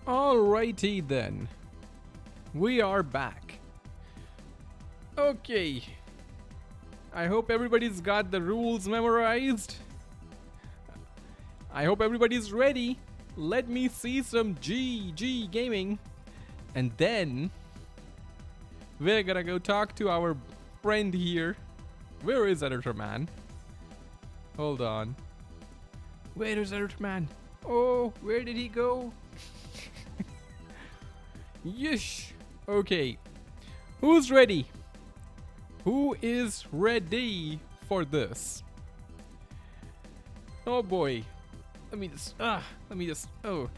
Speaker 1: Alrighty then. We are back. Okay. I hope everybody's got the rules memorized. I hope everybody's ready. Let me see some GG gaming. And then we're gonna go talk to our friend here. Where is Editor Man? Hold on. Where is Editor Man? Oh, where did he go? Yeesh. Okay. Who's ready? Who is ready for this? Oh boy. Let me just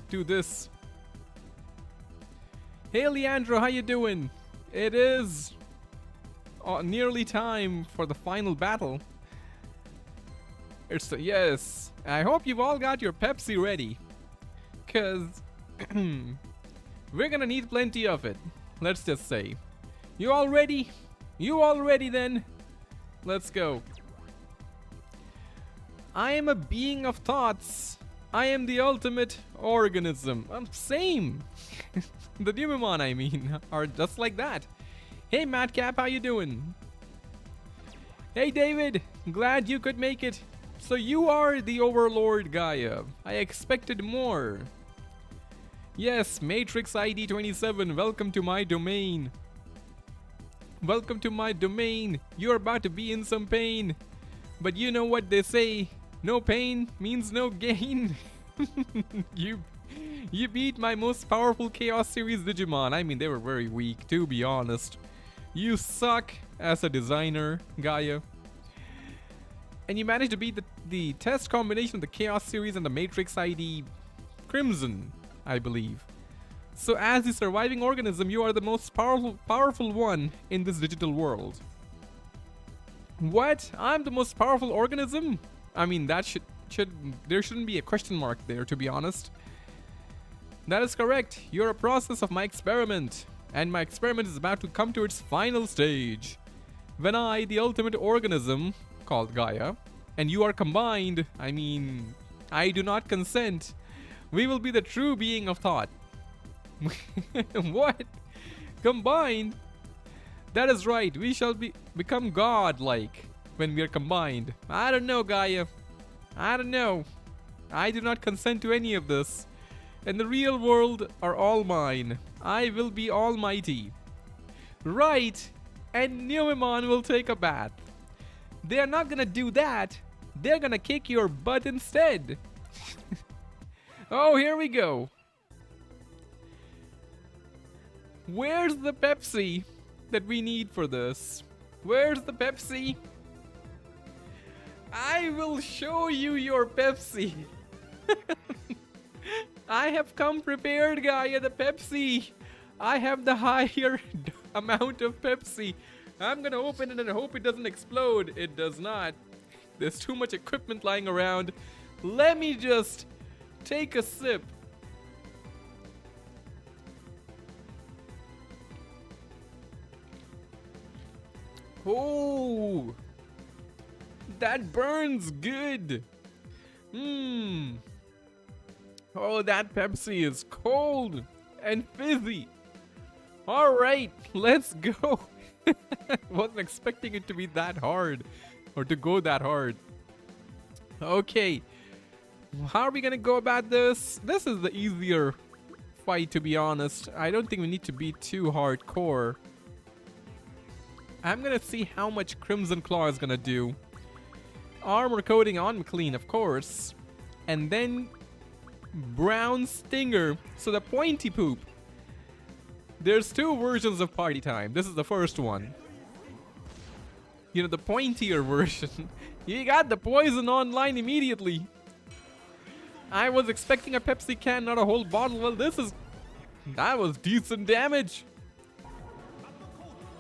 Speaker 1: do this. Hey Leandro, how you doing? It is nearly time for the final battle. Yes. I hope you've all got your Pepsi ready. Cause we're gonna need plenty of it. Let's just say. You all ready? You all ready then? Let's go. I am a being of thoughts. I am the ultimate organism. Same. The Numemon, I mean, are just like that. Hey Madcap, how you doing? Hey David, glad you could make it. So you are the Overlord GAIA. I expected more. Yes, Matrix ID 27, welcome to my domain. Welcome to my domain. You're about to be in some pain. But you know what they say, no pain means no gain. You beat my most powerful Chaos Series Digimon. I mean, they were very weak, to be honest. You suck as a designer, GAIA. And you managed to beat the test combination of the Chaos Series and the Matrix ID Crimson, I believe. So as the surviving organism, you are the most powerful one in this digital world. What? I'm the most powerful organism? I mean, that there shouldn't be a question mark there, to be honest. That is correct. You're a process of my experiment, and my experiment is about to come to its final stage. When I, the ultimate organism, called GAIA, and you are combined, I mean, I do not consent. We will be the true being of thought. What? Combined? That is right. We shall become god-like when we are combined. I don't know, GAIA. I don't know. I do not consent to any of this. And the real world are all mine. I will be almighty. Right. And Numemon will take a bath. They are not gonna do that. They're gonna kick your butt instead. Oh, here we go. Where's the Pepsi that we need for this? Where's the Pepsi? I will show you your Pepsi. I have come prepared, GAIA, the Pepsi. I have the higher amount of Pepsi. I'm gonna open it and hope it doesn't explode. It does not. There's too much equipment lying around. Let me just take a sip. Oh, that burns good. Oh, that Pepsi is cold and fizzy. All right, let's go. Wasn't expecting it to be that hard or to go that hard. Okay, how are we gonna go about this? This is the easier fight, to be honest. I don't think we need to be too hardcore. I'm gonna see how much Crimson Claw is gonna do. Armor coating on McLean, of course. And then Brown Stinger. So the pointy poop. There's two versions of Party Time. This is the first one. You know, the pointier version. You got the poison online immediately. I was expecting a Pepsi can, not a whole bottle. Well, that was decent damage.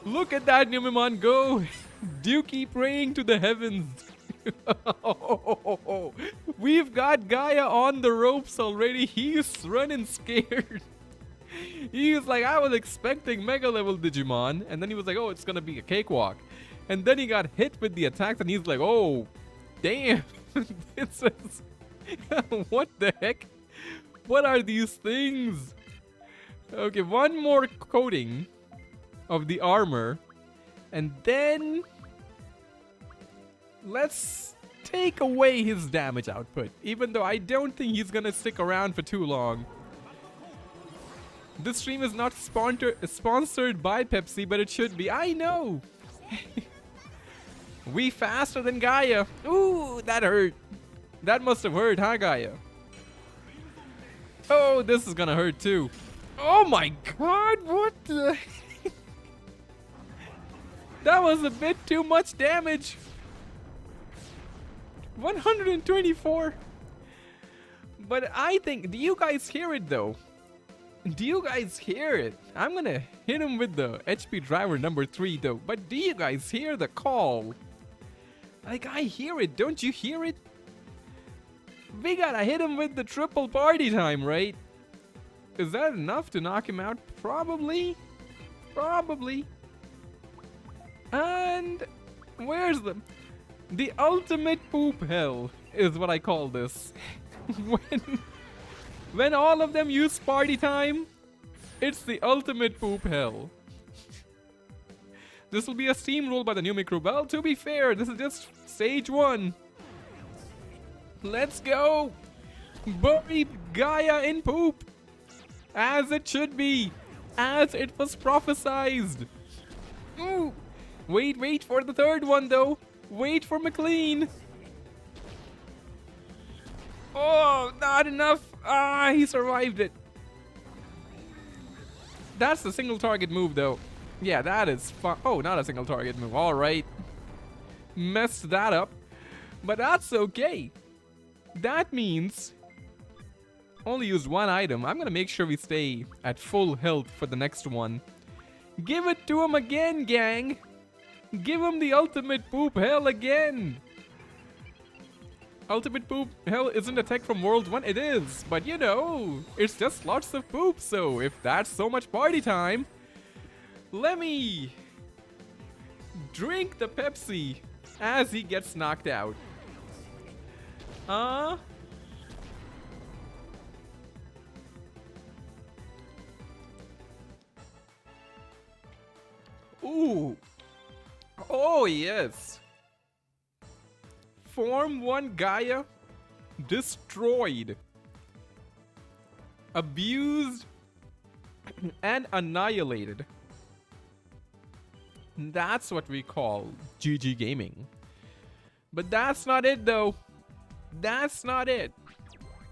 Speaker 1: Look at that Numemon go. Dookie praying to the heavens. We've got GAIA on the ropes already. He's running scared. He's like, I was expecting mega level Digimon, and then he was like, oh, it's gonna be a cakewalk. And then he got hit with the attacks, and he's like, oh, damn. It says, what the heck? What are these things? Okay, one more coating of the armor. And then let's take away his damage output. Even though I don't think he's gonna stick around for too long. This stream is not sponsored by Pepsi, but it should be. I know! We faster than Gaia. Ooh, that hurt. That must have hurt, huh, Gaia? Oh, this is gonna hurt too. Oh my god, what the... That was a bit too much damage. 124. But I think, do you guys hear it though? Do you guys hear it? I'm gonna hit him with the HP driver number 3 though. But do you guys hear the call? Like, I hear it. Don't you hear it? We gotta hit him with the triple party time, right? Is that enough to knock him out? Probably. Probably. And where's the ultimate poop hell is what I call this. When all of them use party time, it's the ultimate poop hell. This will be a steamroll by the Nume crew. Well, to be fair, this is just stage 1. Let's go! Bury Gaia in poop! As it should be! As it was prophesized! Ooh. Wait for the third one though! Wait for McLean! Oh, not enough! Ah, he survived it! That's the single target move though. Yeah, that is fun. Oh, not a single target move. Alright. Messed that up. But that's okay. That means only used one item. I'm gonna make sure we stay at full health for the next one. Give it to him again, gang. Give him the ultimate poop hell again. Ultimate poop hell isn't a tech from World 1. It is. But you know, it's just lots of poop. So if that's so much party time, let me drink the Pepsi as he gets knocked out. Ooh. Oh, yes. Form 1 Gaia destroyed, abused, and annihilated. That's what we call GG gaming. But that's not it though. That's not it.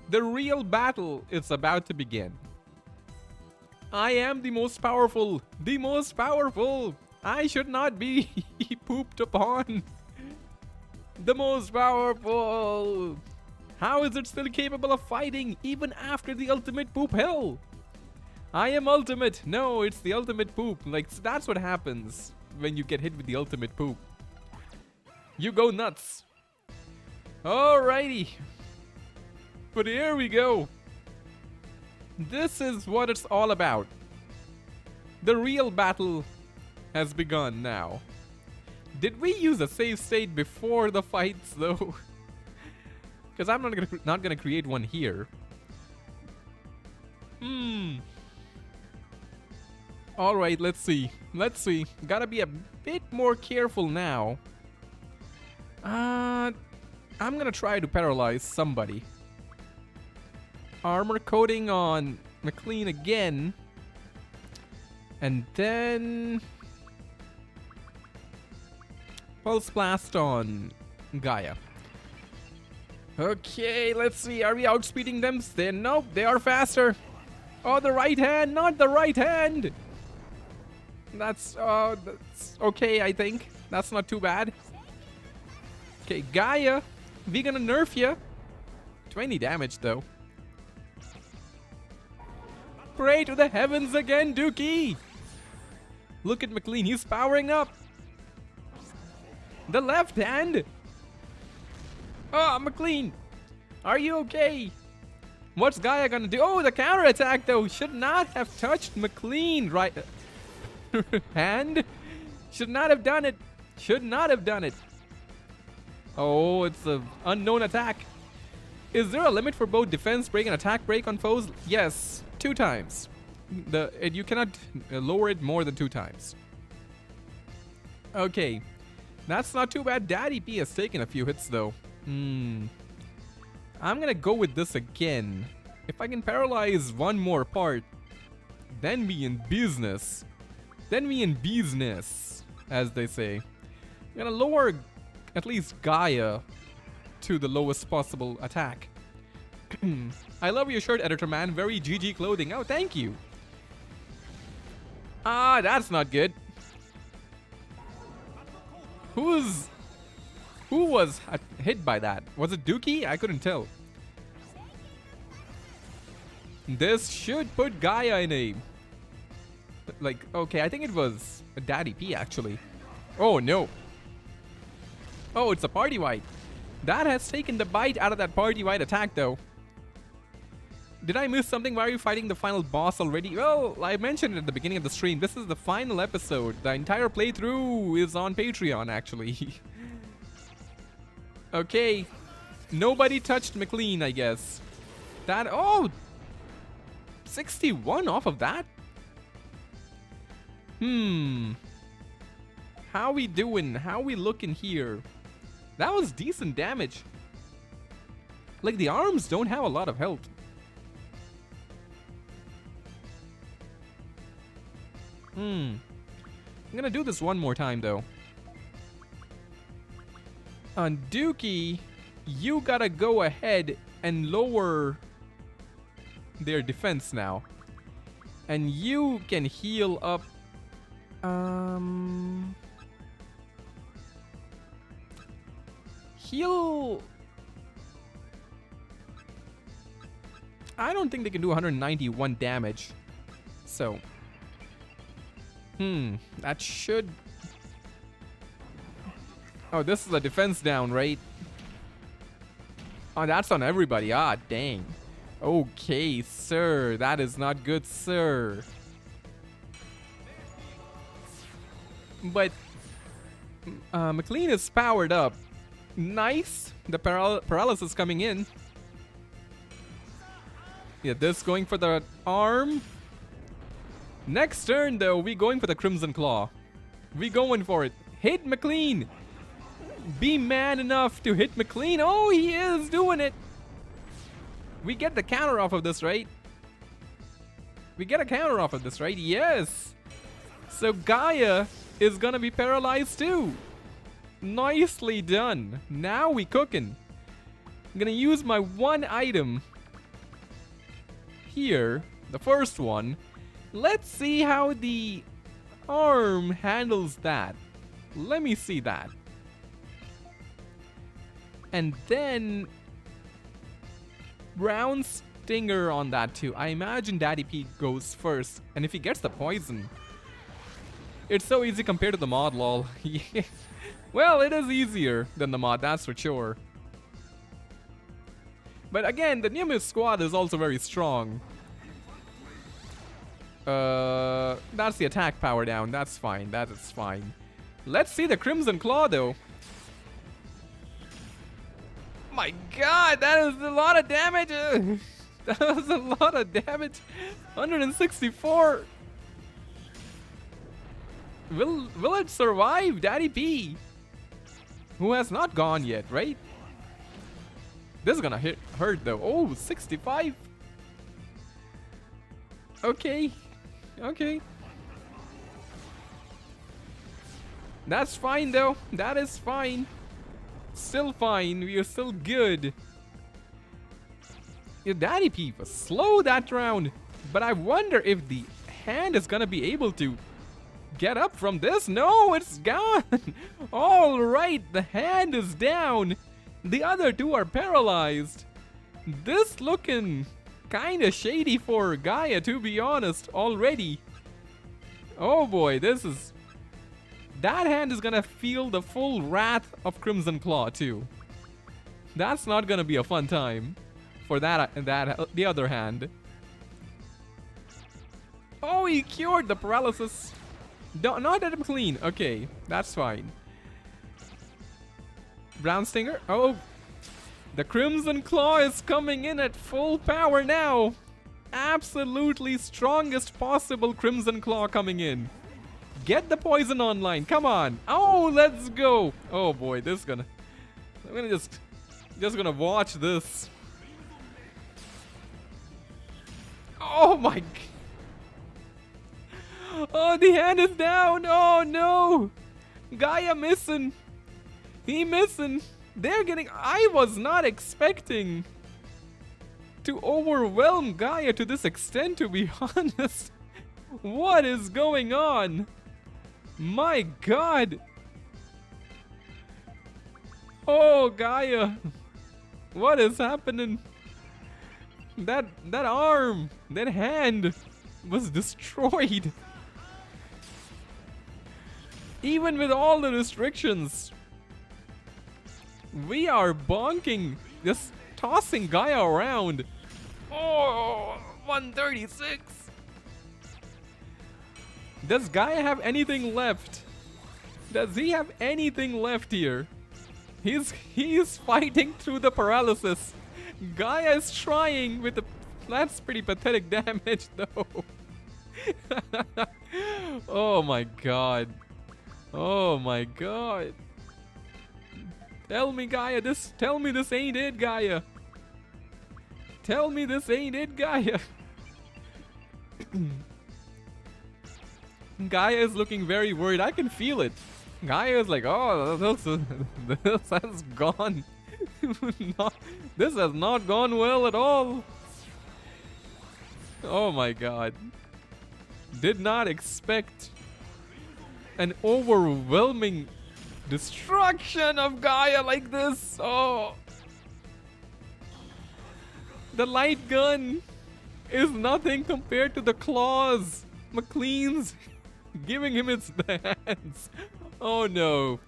Speaker 1: The real battle is about to begin. I am the most powerful. The most powerful. I should not be pooped upon. The most powerful. How is it still capable of fighting even after the ultimate poop hell? I am ultimate. No, it's the ultimate poop. Like, that's what happens when you get hit with the ultimate poop. You go nuts. Alrighty. But here we go. This is what it's all about. The real battle has begun now. Did we use a save state before the fights though? Because I'm not gonna create one here. Alright, let's see. Let's see. Gotta be a bit more careful now. I'm gonna try to paralyze somebody. Armor coating on McLean again. And then Pulse Blast on Gaia. Okay, let's see. Are we outspeeding them? Nope, they are faster. Oh, the right hand, not the right hand. That's okay, I think. That's not too bad. Okay, Gaia, we gonna nerf ya. 20 damage though. Pray to the heavens again, Dookie. Look at McLean, he's powering up. The left hand. Oh, McLean, are you okay? What's Gaia gonna do? Oh, the counter attack though. Should not have touched McLean right hand. Should not have done it. Should not have done it. Oh, it's an unknown attack. Is there a limit for both defense break and attack break on foes? Yes, 2 times. you cannot lower it more than 2 times. Okay, that's not too bad. Daddy P has taken a few hits though. I'm gonna go with this again. If I can paralyze one more part, then we in business. Then we in business, as they say. I'm gonna lower at least Gaia to the lowest possible attack. I love your shirt, Editor Man. Very GG clothing. Oh, thank you. Ah, that's not good. Who was hit by that? Was it Dookie? I couldn't tell. This should put Gaia in a... Like, okay, I think it was a Daddy P actually. Oh no. Oh, it's a party white. That has taken the bite out of that party white attack though. Did I miss something? Why are you fighting the final boss already? Well, I mentioned it at the beginning of the stream. This is the final episode. The entire playthrough is on Patreon, actually. Okay. Nobody touched McLean, I guess. That... Oh! 61 off of that? How we doing? How we looking here? That was decent damage. Like, the arms don't have a lot of health. I'm gonna do this one more time though. On Dookie, you gotta go ahead and lower their defense now. And you can heal up. Heal. I don't think they can do 191 damage. So. That should... Oh, this is a defense down, right? Oh, that's on everybody. Ah, dang. Okay, sir. That is not good, sir. But... McLean is powered up. Nice. The paralysis coming in. Yeah, this going for the arm. Next turn, though, we going for the Crimson Claw. We going for it. Hit McLean. Be man enough to hit McLean. Oh, he is doing it. We get the counter off of this, right? We get a counter off of this, right? Yes. So Gaia is gonna be paralyzed too. Nicely done. Now we cooking. I'm gonna use my one item here. The first one. Let's see how the arm handles that. Let me see that. And then Brown Stinger on that too. I imagine Daddy P goes first. And if he gets the poison, it's so easy compared to the mod, lol. Yeah. Well, it is easier than the mod, that's for sure. But again, the Nume squad is also very strong. That's the attack power down. That's fine. That is fine. Let's see the Crimson Claw, though. My God, that is a lot of damage. That was a lot of damage. 164. Will it survive, Daddy P? Who has not gone yet, right? This is gonna hurt though. Oh, 65. Okay. Okay. That's fine though. That is fine. Still fine. We are still good. Your Daddy P was slow that round. But I wonder if the hand is gonna be able to get up from this. No, it's gone. All right, the hand is down. The other two are paralyzed. This looking kinda shady for Gaia, to be honest, already. Oh boy, this is... That hand is gonna feel the full wrath of Crimson Claw too. That's not gonna be a fun time for the other hand. Oh, he cured the paralysis. Not at him clean. Okay, that's fine. Brown Stinger. Oh, the Crimson Claw is coming in at full power now. absolutely strongest possible Crimson Claw coming in. Get the poison online. Come on. Oh, let's go. Oh boy, this is gonna... I'm gonna just gonna watch this. Oh my... Oh, the hand is down. Oh no. Gaia missing. He missing. They're getting... I was not expecting to overwhelm Gaia to this extent, to be honest. What is going on? My god. Oh, Gaia. What is happening? That arm, that hand was destroyed. Even with all the restrictions, we are bonking, just tossing Gaia around. Oh, 136. Does Gaia have anything left? Does he have anything left here? He's fighting through the paralysis. Gaia is trying with the... That's pretty pathetic damage though. Oh my god. Oh my god. Tell me, Gaia, tell me this ain't it, Gaia. Tell me this ain't it, Gaia. Gaia is looking very worried. I can feel it. Gaia is like, oh, this has gone. This has not gone well at all. Oh my god. Did not expect an overwhelming destruction of Gaia like this. Oh. The light gun is nothing compared to the claws. McLean's giving him its hands. Oh no.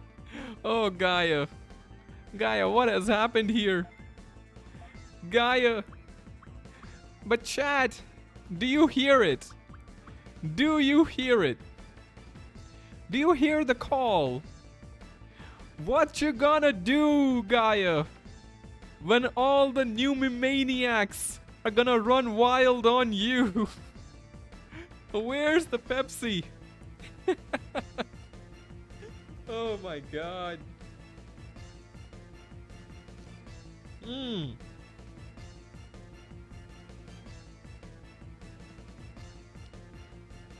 Speaker 1: Oh, Gaia. Gaia, what has happened here? Gaia. But chat, do you hear it? Do you hear it? Do you hear the call? What you gonna do, Gaia, when all the Nume-Maniacs are gonna run wild on you? Where's the Pepsi? Oh my god.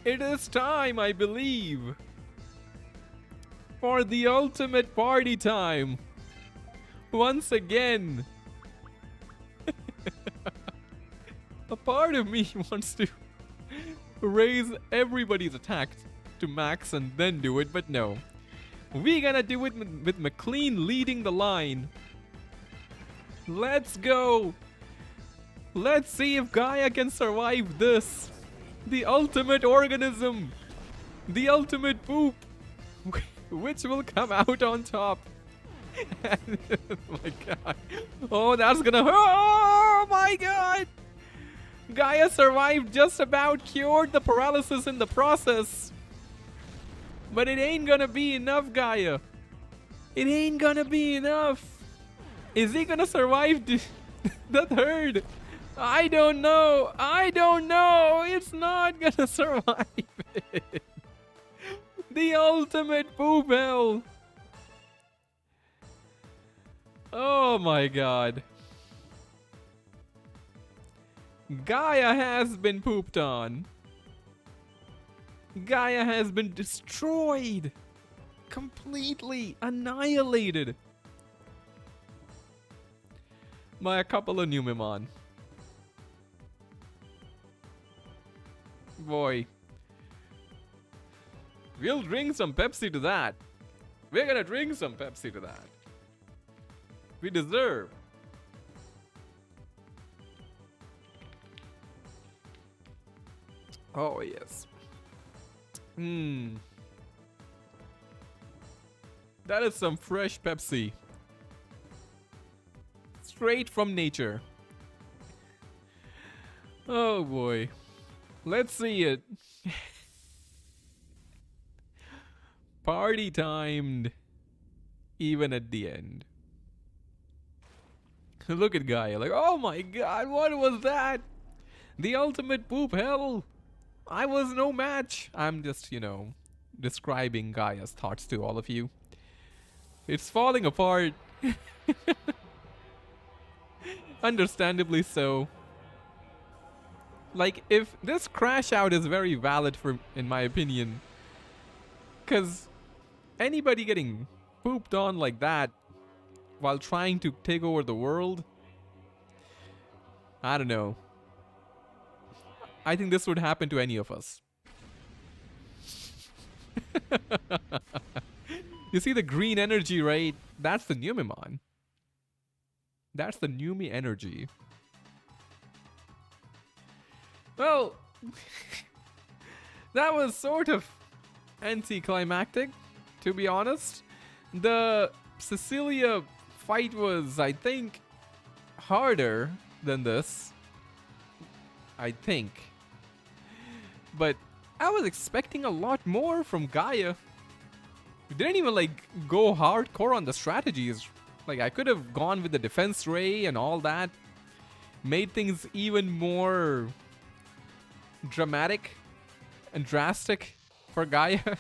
Speaker 1: It is time, I believe, for the ultimate party time. Once again. A part of me wants to raise everybody's attack to max and then do it, but no. We're gonna do it with McLean leading the line. Let's go. Let's see if Gaia can survive this. The ultimate organism. The ultimate poop. Which will come out on top. Oh my god. Oh, that's gonna hurt. Oh my god. Gaia survived, just about cured the paralysis in the process. But it ain't gonna be enough, Gaia. It ain't gonna be enough. Is he gonna survive the third? I don't know. I don't know. It's not gonna survive it. The ultimate poop hell. Oh my god. Gaia has been pooped on. Gaia has been destroyed. Completely annihilated by a couple of Numemon. Boy. We'll drink some Pepsi to that. We're gonna drink some Pepsi to that. We deserve. Oh, yes. That is some fresh Pepsi. Straight from nature. Oh boy. Let's see it. Party timed. Even at the end. Look at Gaia like, oh my god, what was that? The ultimate poop hell. I was no match. I'm just, describing Gaia's thoughts to all of you. It's falling apart. Understandably so. Like, if this crash out is very valid in my opinion, because anybody getting pooped on like that while trying to take over the world, I don't know. I think this would happen to any of us. You see the green energy, right? That's the Numemon. That's the Nume energy. Well, that was sort of anticlimactic, to be honest. The Cecilia fight was, I think, harder than this. I think. But I was expecting a lot more from Gaia. We didn't even go hardcore on the strategies. Like, I could have gone with the defense ray and all that. Made things even more dramatic and drastic for Gaia.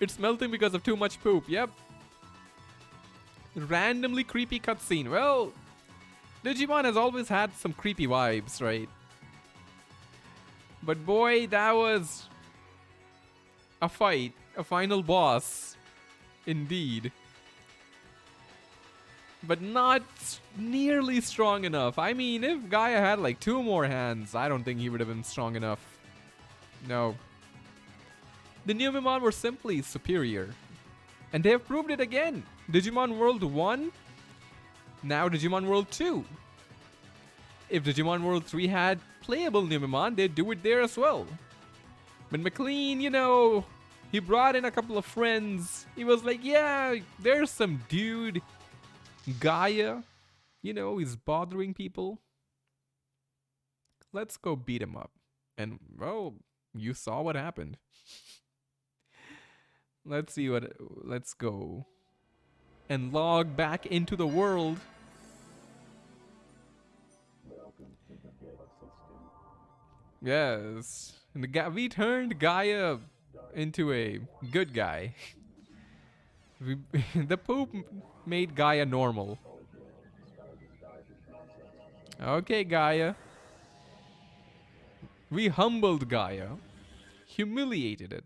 Speaker 1: It's melting because of too much poop. Yep. Randomly creepy cutscene. Well, Digimon has always had some creepy vibes, right? But boy, that was a fight. A final boss. Indeed. But not nearly strong enough. I mean, if Gaia had 2 more hands, I don't think he would have been strong enough. No. The Numemon were simply superior. And they have proved it again. Digimon World 1, now Digimon World 2. If Digimon World 3 had playable Numemon, they'd do it there as well. But McLean, he brought in a couple of friends. He was like, yeah, there's some dude, Gaia, he's bothering people. Let's go beat him up. And, well, you saw what happened. Let's go and log back into the world. Yes. And we turned Gaia into a good guy. The poop made Gaia normal. Okay, Gaia. We humbled Gaia. Humiliated it.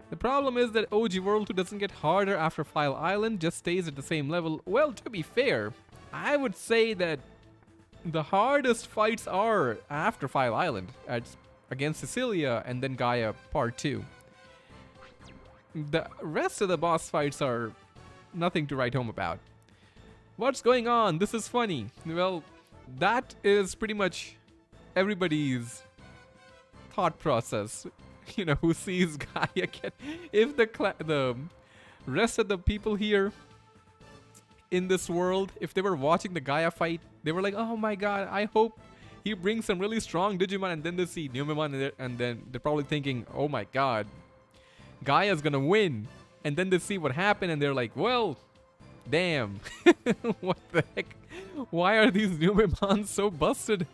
Speaker 1: The problem is that OG World 2 doesn't get harder after File Island, just stays at the same level. Well, to be fair, I would say that the hardest fights are after File Island, against Cecilia and then Gaia Part 2. The rest of the boss fights are nothing to write home about. What's going on? This is funny. Well, that is pretty much everybody's thought process. Who sees Gaia get... If the rest of the people here in this world, if they were watching the Gaia fight, they were like, oh my god, I hope he brings some really strong Digimon, and then they see Numemon, and then they're probably thinking, oh my god, Gaia's gonna win. And then they see what happened, and they're like, well, damn. What the heck? Why are these Numemons so busted?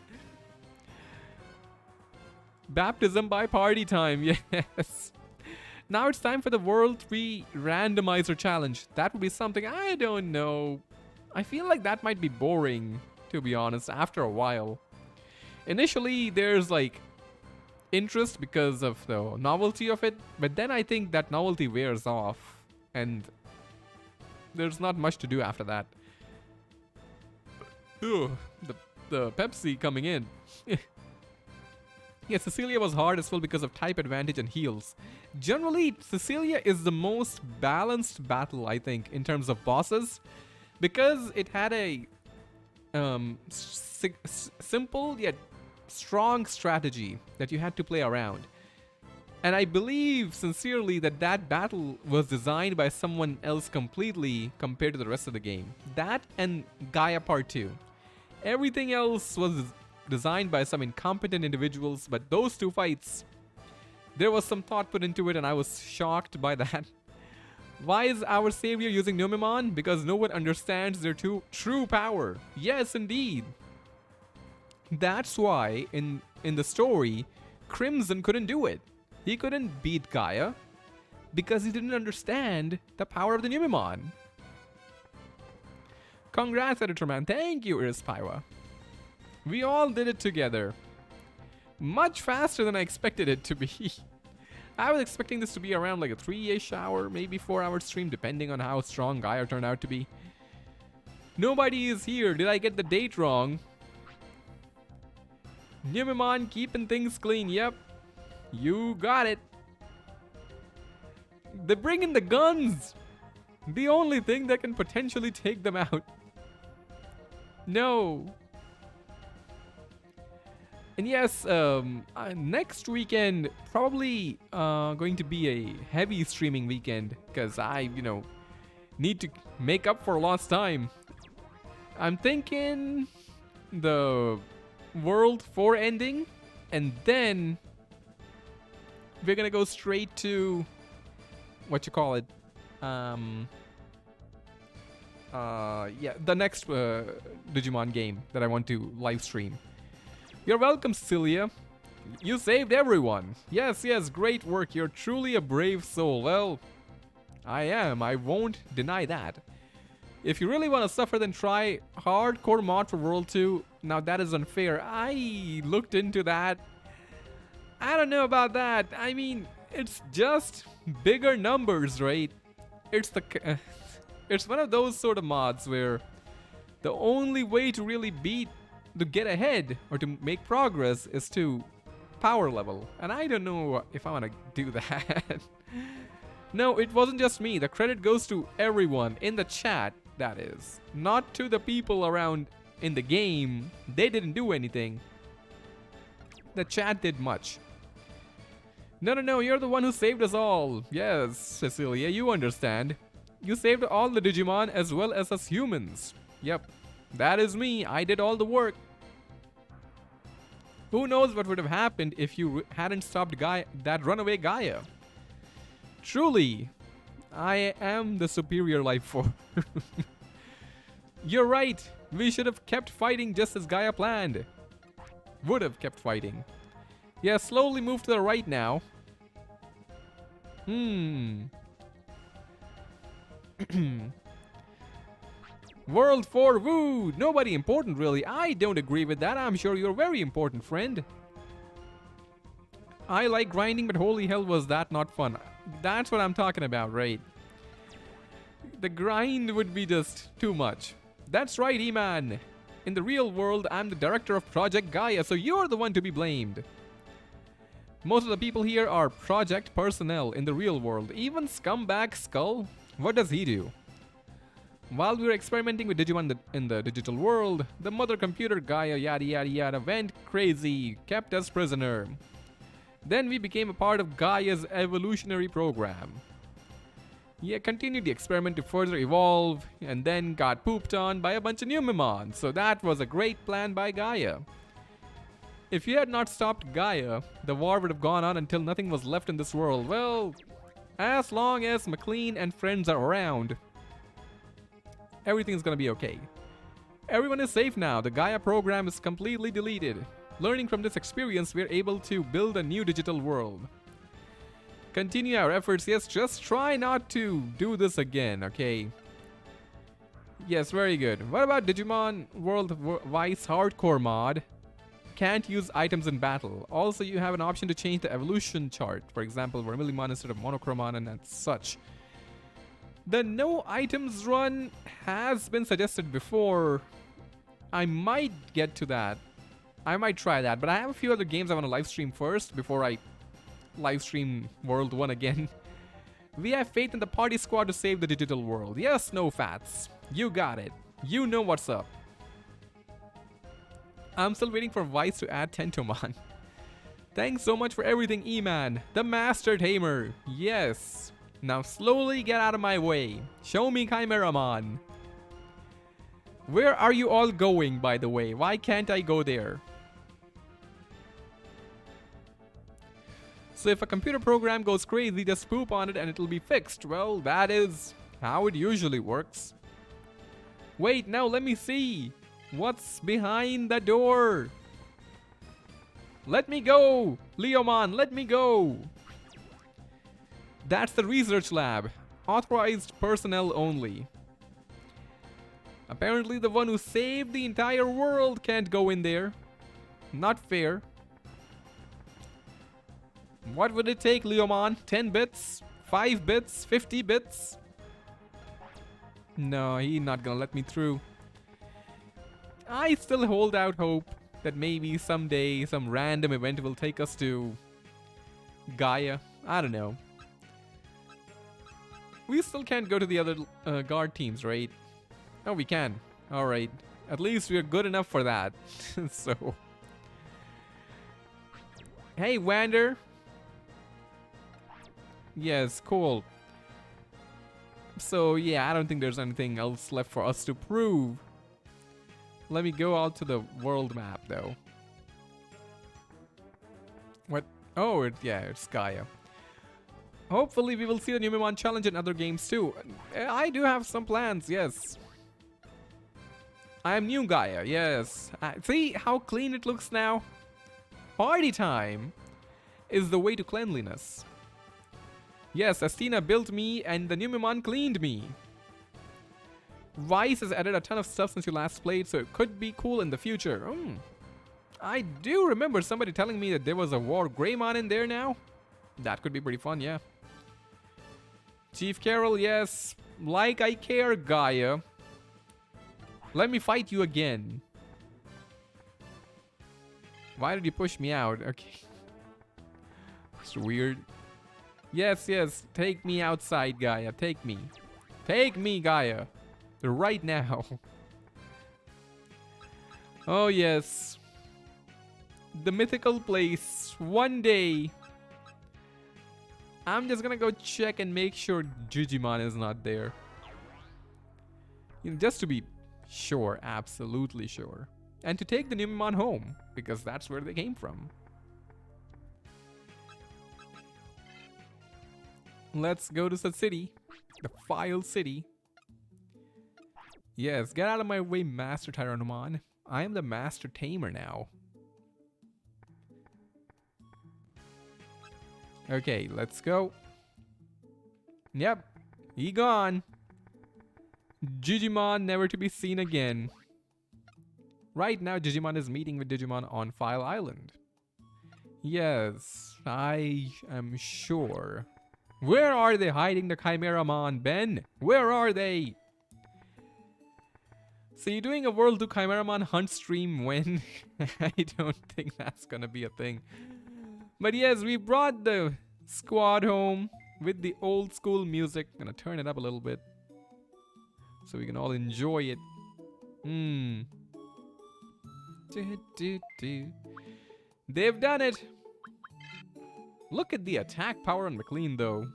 Speaker 1: Baptism by party time, yes. Now it's time for the World 3 Randomizer Challenge. That would be something, I don't know. I feel like that might be boring, to be honest, after a while. Initially, there's interest because of the novelty of it, but then I think that novelty wears off, and there's not much to do after that. Ugh, the Pepsi coming in. Yeah, Cecilia was hard as well because of type advantage and heals. Generally, Cecilia is the most balanced battle, I think, in terms of bosses, because it had a simple yet strong strategy that you had to play around. And I believe sincerely that battle was designed by someone else completely compared to the rest of the game. That and Gaia Part 2. Everything else was designed by some incompetent individuals, but those 2 fights, there was some thought put into it, and I was shocked by that. Why is our savior using Numemon? Because no one understands their true power. Yes, indeed. That's why in the story, Crimson couldn't do it. He couldn't beat Gaia because he didn't understand the power of the Numemon. Congrats, Editor Man. Thank you, Irispira. We all did it together. Much faster than I expected it to be. I was expecting this to be around like a 3-ish hour, maybe 4-hour stream, depending on how strong Gaia turned out to be. Nobody is here. Did I get the date wrong? Numemon keeping things clean. Yep. You got it. They bring in the guns. The only thing that can potentially take them out. No. And yes, next weekend probably going to be a heavy streaming weekend because I, need to make up for lost time. I'm thinking the World 4 ending, and then we're gonna go straight to the next Digimon game that I want to live stream. You're welcome, Cecilia. You saved everyone. Yes, great work. You're truly a brave soul. Well, I am. I won't deny that. If you really want to suffer, then try hardcore mod for World 2. Now that is unfair. I looked into that. I don't know about that. I mean, it's just bigger numbers, right? It's one of those sort of mods where the only way to really to get ahead or to make progress is to power level. And I don't know if I want to do that. No, it wasn't just me. The credit goes to everyone in the chat, that is. Not to the people around in the game. They didn't do anything. The chat did much. No, you're the one who saved us all. Yes, Cecilia, you understand. You saved all the Digimon as well as us humans. Yep, that is me. I did all the work. Who knows what would have happened if you hadn't stopped that runaway Gaia. Truly, I am the superior life form. You're right. We should have kept fighting just as Gaia planned. Would have kept fighting. Yeah, slowly move to the right now. World 4, woo! Nobody important, really. I don't agree with that. I'm sure you're very important, friend. I like grinding, but holy hell was that not fun. That's what I'm talking about, right? The grind would be just too much. That's right, E-Man. In the real world, I'm the director of Project Gaia, so you're the one to be blamed. Most of the people here are project personnel in the real world. Even Scumbag Skull? What does he do? While we were experimenting with Digimon in the digital world, the mother computer Gaia yada yada yada went crazy, kept us prisoner. Then we became a part of Gaia's evolutionary program. He continued the experiment to further evolve, and then got pooped on by a bunch of Numemon, so that was a great plan by Gaia. If you had not stopped Gaia, the war would have gone on until nothing was left in this world. Well, as long as McLean and friends are around, everything's gonna be okay. Everyone is safe now. The Gaia program is completely deleted. Learning from this experience, we're able to build a new digital world. Continue our efforts. Yes, just try not to do this again, okay? Yes, very good. What about Digimon World Vice Hardcore mod? Can't use items in battle. Also, you have an option to change the evolution chart. For example, Vermillimon instead of Monochromon and such. The no items run has been suggested before. I might get to that. I might try that, but I have a few other games I want to live stream first before I live stream World 1 again. We have faith in the party squad to save the digital world. Yes, no fats. You got it. You know what's up. I'm still waiting for Vice to add Tentomon. Thanks so much for everything, E-Man. The Master Tamer. Yes. Now slowly get out of my way. Show me Chimeramon. Where are you all going, by the way? Why can't I go there? So if a computer program goes crazy, just poop on it and it'll be fixed. Well, that is how it usually works. Wait, now let me see. What's behind the door? Let me go! Leomon, let me go! That's the research lab. Authorized personnel only. Apparently the one who saved the entire world can't go in there. Not fair. What would it take, Leomon? 10 bits? 5 bits? 50 bits? No, he's not gonna let me through. I still hold out hope that maybe someday some random event will take us to Gaia. I don't know. We still can't go to the other guard teams, right? Oh, we can. Alright. At least we're good enough for that. So. Hey, Wander. Yes, cool. So, yeah, I don't think there's anything else left for us to prove. Let me go out to the world map, though. What? Oh, it's Gaia. Hopefully we will see the Numemon challenge in other games too. I do have some plans, yes. I am new Gaia, yes. See how clean it looks now? Party time is the way to cleanliness. Yes, Astina built me and the Numemon cleaned me. Vice has added a ton of stuff since you last played, so it could be cool in the future. I do remember somebody telling me that there was a War Greymon in there now. That could be pretty fun, yeah. Chief Carol, yes. Like I care, Gaia. Let me fight you again. Why did you push me out? Okay. It's weird. Yes, yes. Take me outside, Gaia. Take me. Take me, Gaia. Right now. Oh, yes. The mythical place. One day. I'm just gonna go check and make sure Digimon is not there. You know, just to be sure, absolutely sure. And to take the Numemon home, because that's where they came from. Let's go to the city. The File City. Yes, get out of my way, Master Tyrannomon. I am the Master Tamer now. Okay, let's go. Yep, he gone. Digimon never to be seen again. Right now, Digimon is meeting with Digimon on File Island. Yes, I am sure. Where are they hiding the Chimeramon, Ben? Where are they? So you're doing a World 2 Chimeramon hunt stream when? I don't think that's gonna be a thing. But yes, we brought the squad home with the old school music. I'm gonna turn it up a little bit so we can all enjoy it. They've done it. Look at the attack power on McLean though.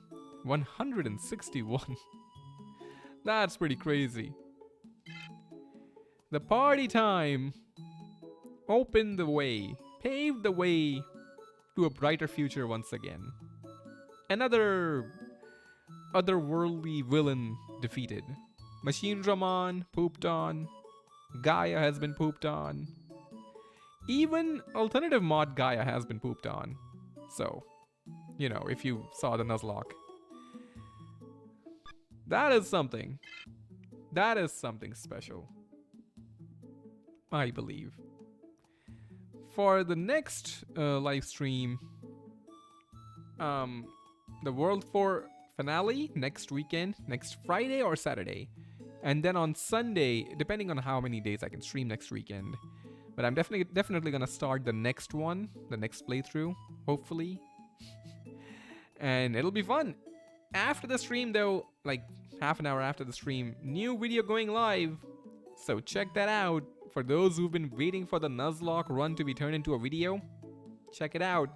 Speaker 1: 161. That's pretty crazy. The party time. Open the way. Pave the way to a brighter future once again. Another otherworldly villain defeated. Machine Dramon pooped on. Gaia has been pooped on. Even alternative mod Gaia has been pooped on. So, you know, if you saw the Nuzlocke. That is something. That is something special. I believe. For the next live stream, the World 4 finale next weekend, next Friday or Saturday. And then on Sunday, depending on how many days I can stream next weekend. But I'm definitely gonna start the next one, the next playthrough, hopefully. And it'll be fun. After the stream though, like half an hour after the stream, new video going live. So check that out. For those who've been waiting for the Nuzlocke run to be turned into a video, check it out.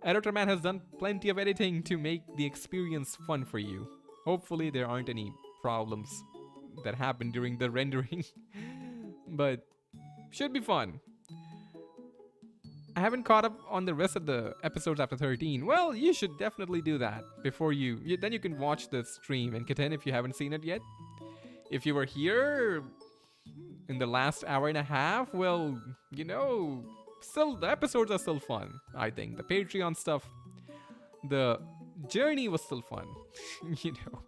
Speaker 1: Editorman has done plenty of editing to make the experience fun for you. Hopefully there aren't any problems that happen during the rendering. But should be fun. I haven't caught up on the rest of the episodes after 13. Well, you should definitely do that before then you can watch the stream and contend if you haven't seen it yet. If you were here in the last hour and a half, well, you know, still, the episodes are still fun, I think. The Patreon stuff, the journey was still fun. You know.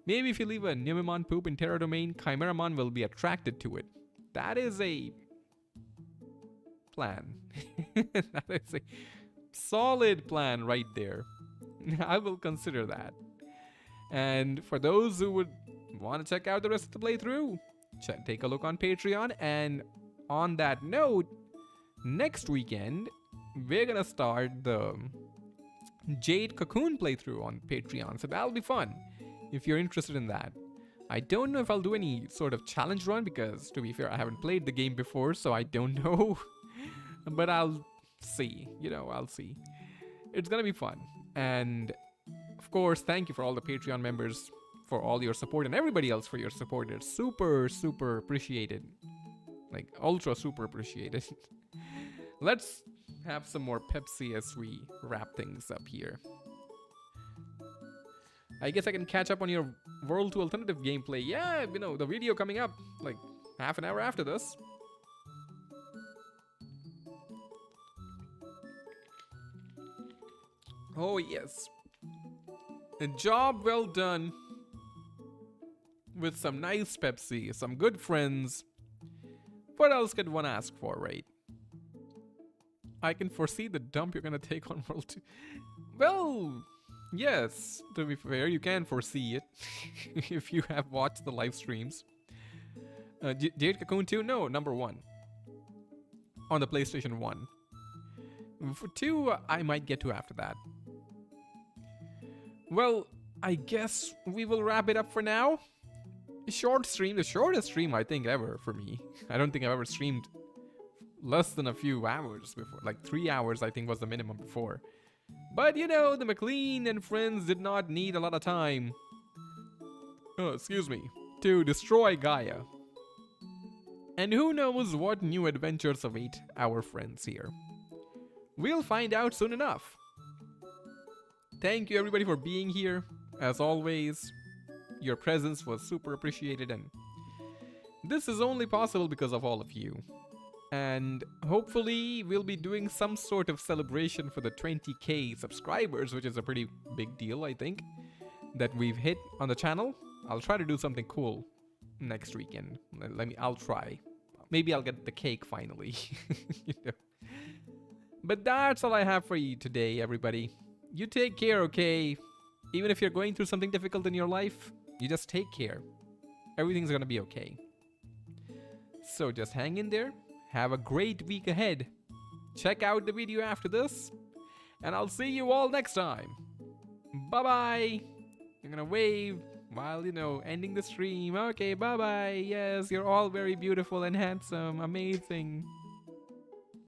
Speaker 1: Maybe if you leave a Numemon poop in Terra Domain, Chimeramon will be attracted to it. That is a plan. That is a solid plan right there. I will consider that. And for those who would want to check out the rest of the playthrough, take a look on Patreon. And on that note, next weekend, we're gonna start the Jade Cocoon playthrough on Patreon. So that'll be fun if you're interested in that. I don't know if I'll do any sort of challenge run because, to be fair, I haven't played the game before, so I don't know. But I'll see. You know, I'll see. It's gonna be fun. And of course, thank you for all the Patreon members for all your support and everybody else for your support. It's super, super appreciated. Like, ultra super appreciated. Let's have some more Pepsi as we wrap things up here. I guess I can catch up on your World 2 Alternative gameplay. Yeah, you know, the video coming up like half an hour after this. Oh, yes. A job well done. With some nice Pepsi, some good friends. What else could one ask for, right? I can foresee the dump you're gonna take on World 2. Well, yes, to be fair, you can foresee it. If you have watched the live streams. Jade Cocoon 2? No, number 1. On the PlayStation 1. For 2, I might get to after that. Well, I guess we will wrap it up for now. Short stream, the shortest stream I think ever for me. I don't think I've ever streamed less than a few hours before. Like 3 hours I think was the minimum before. But you know, the McLean and friends did not need a lot of time. Oh, excuse me. To destroy Gaia. And who knows what new adventures await our friends here. We'll find out soon enough. Thank you everybody for being here. As always, your presence was super appreciated, and this is only possible because of all of you. And hopefully we'll be doing some sort of celebration for the 20k subscribers, which is a pretty big deal, I think, that we've hit on the channel. I'll try to do something cool next weekend. I'll try. Maybe I'll get the cake finally. You know? But that's all I have for you today, everybody. You take care, okay? Even if you're going through something difficult in your life, you just take care. Everything's gonna be okay. So just hang in there. Have a great week ahead. Check out the video after this. And I'll see you all next time. Bye-bye. I'm gonna wave while, you know, ending the stream. Okay, bye-bye. Yes, you're all very beautiful and handsome. Amazing.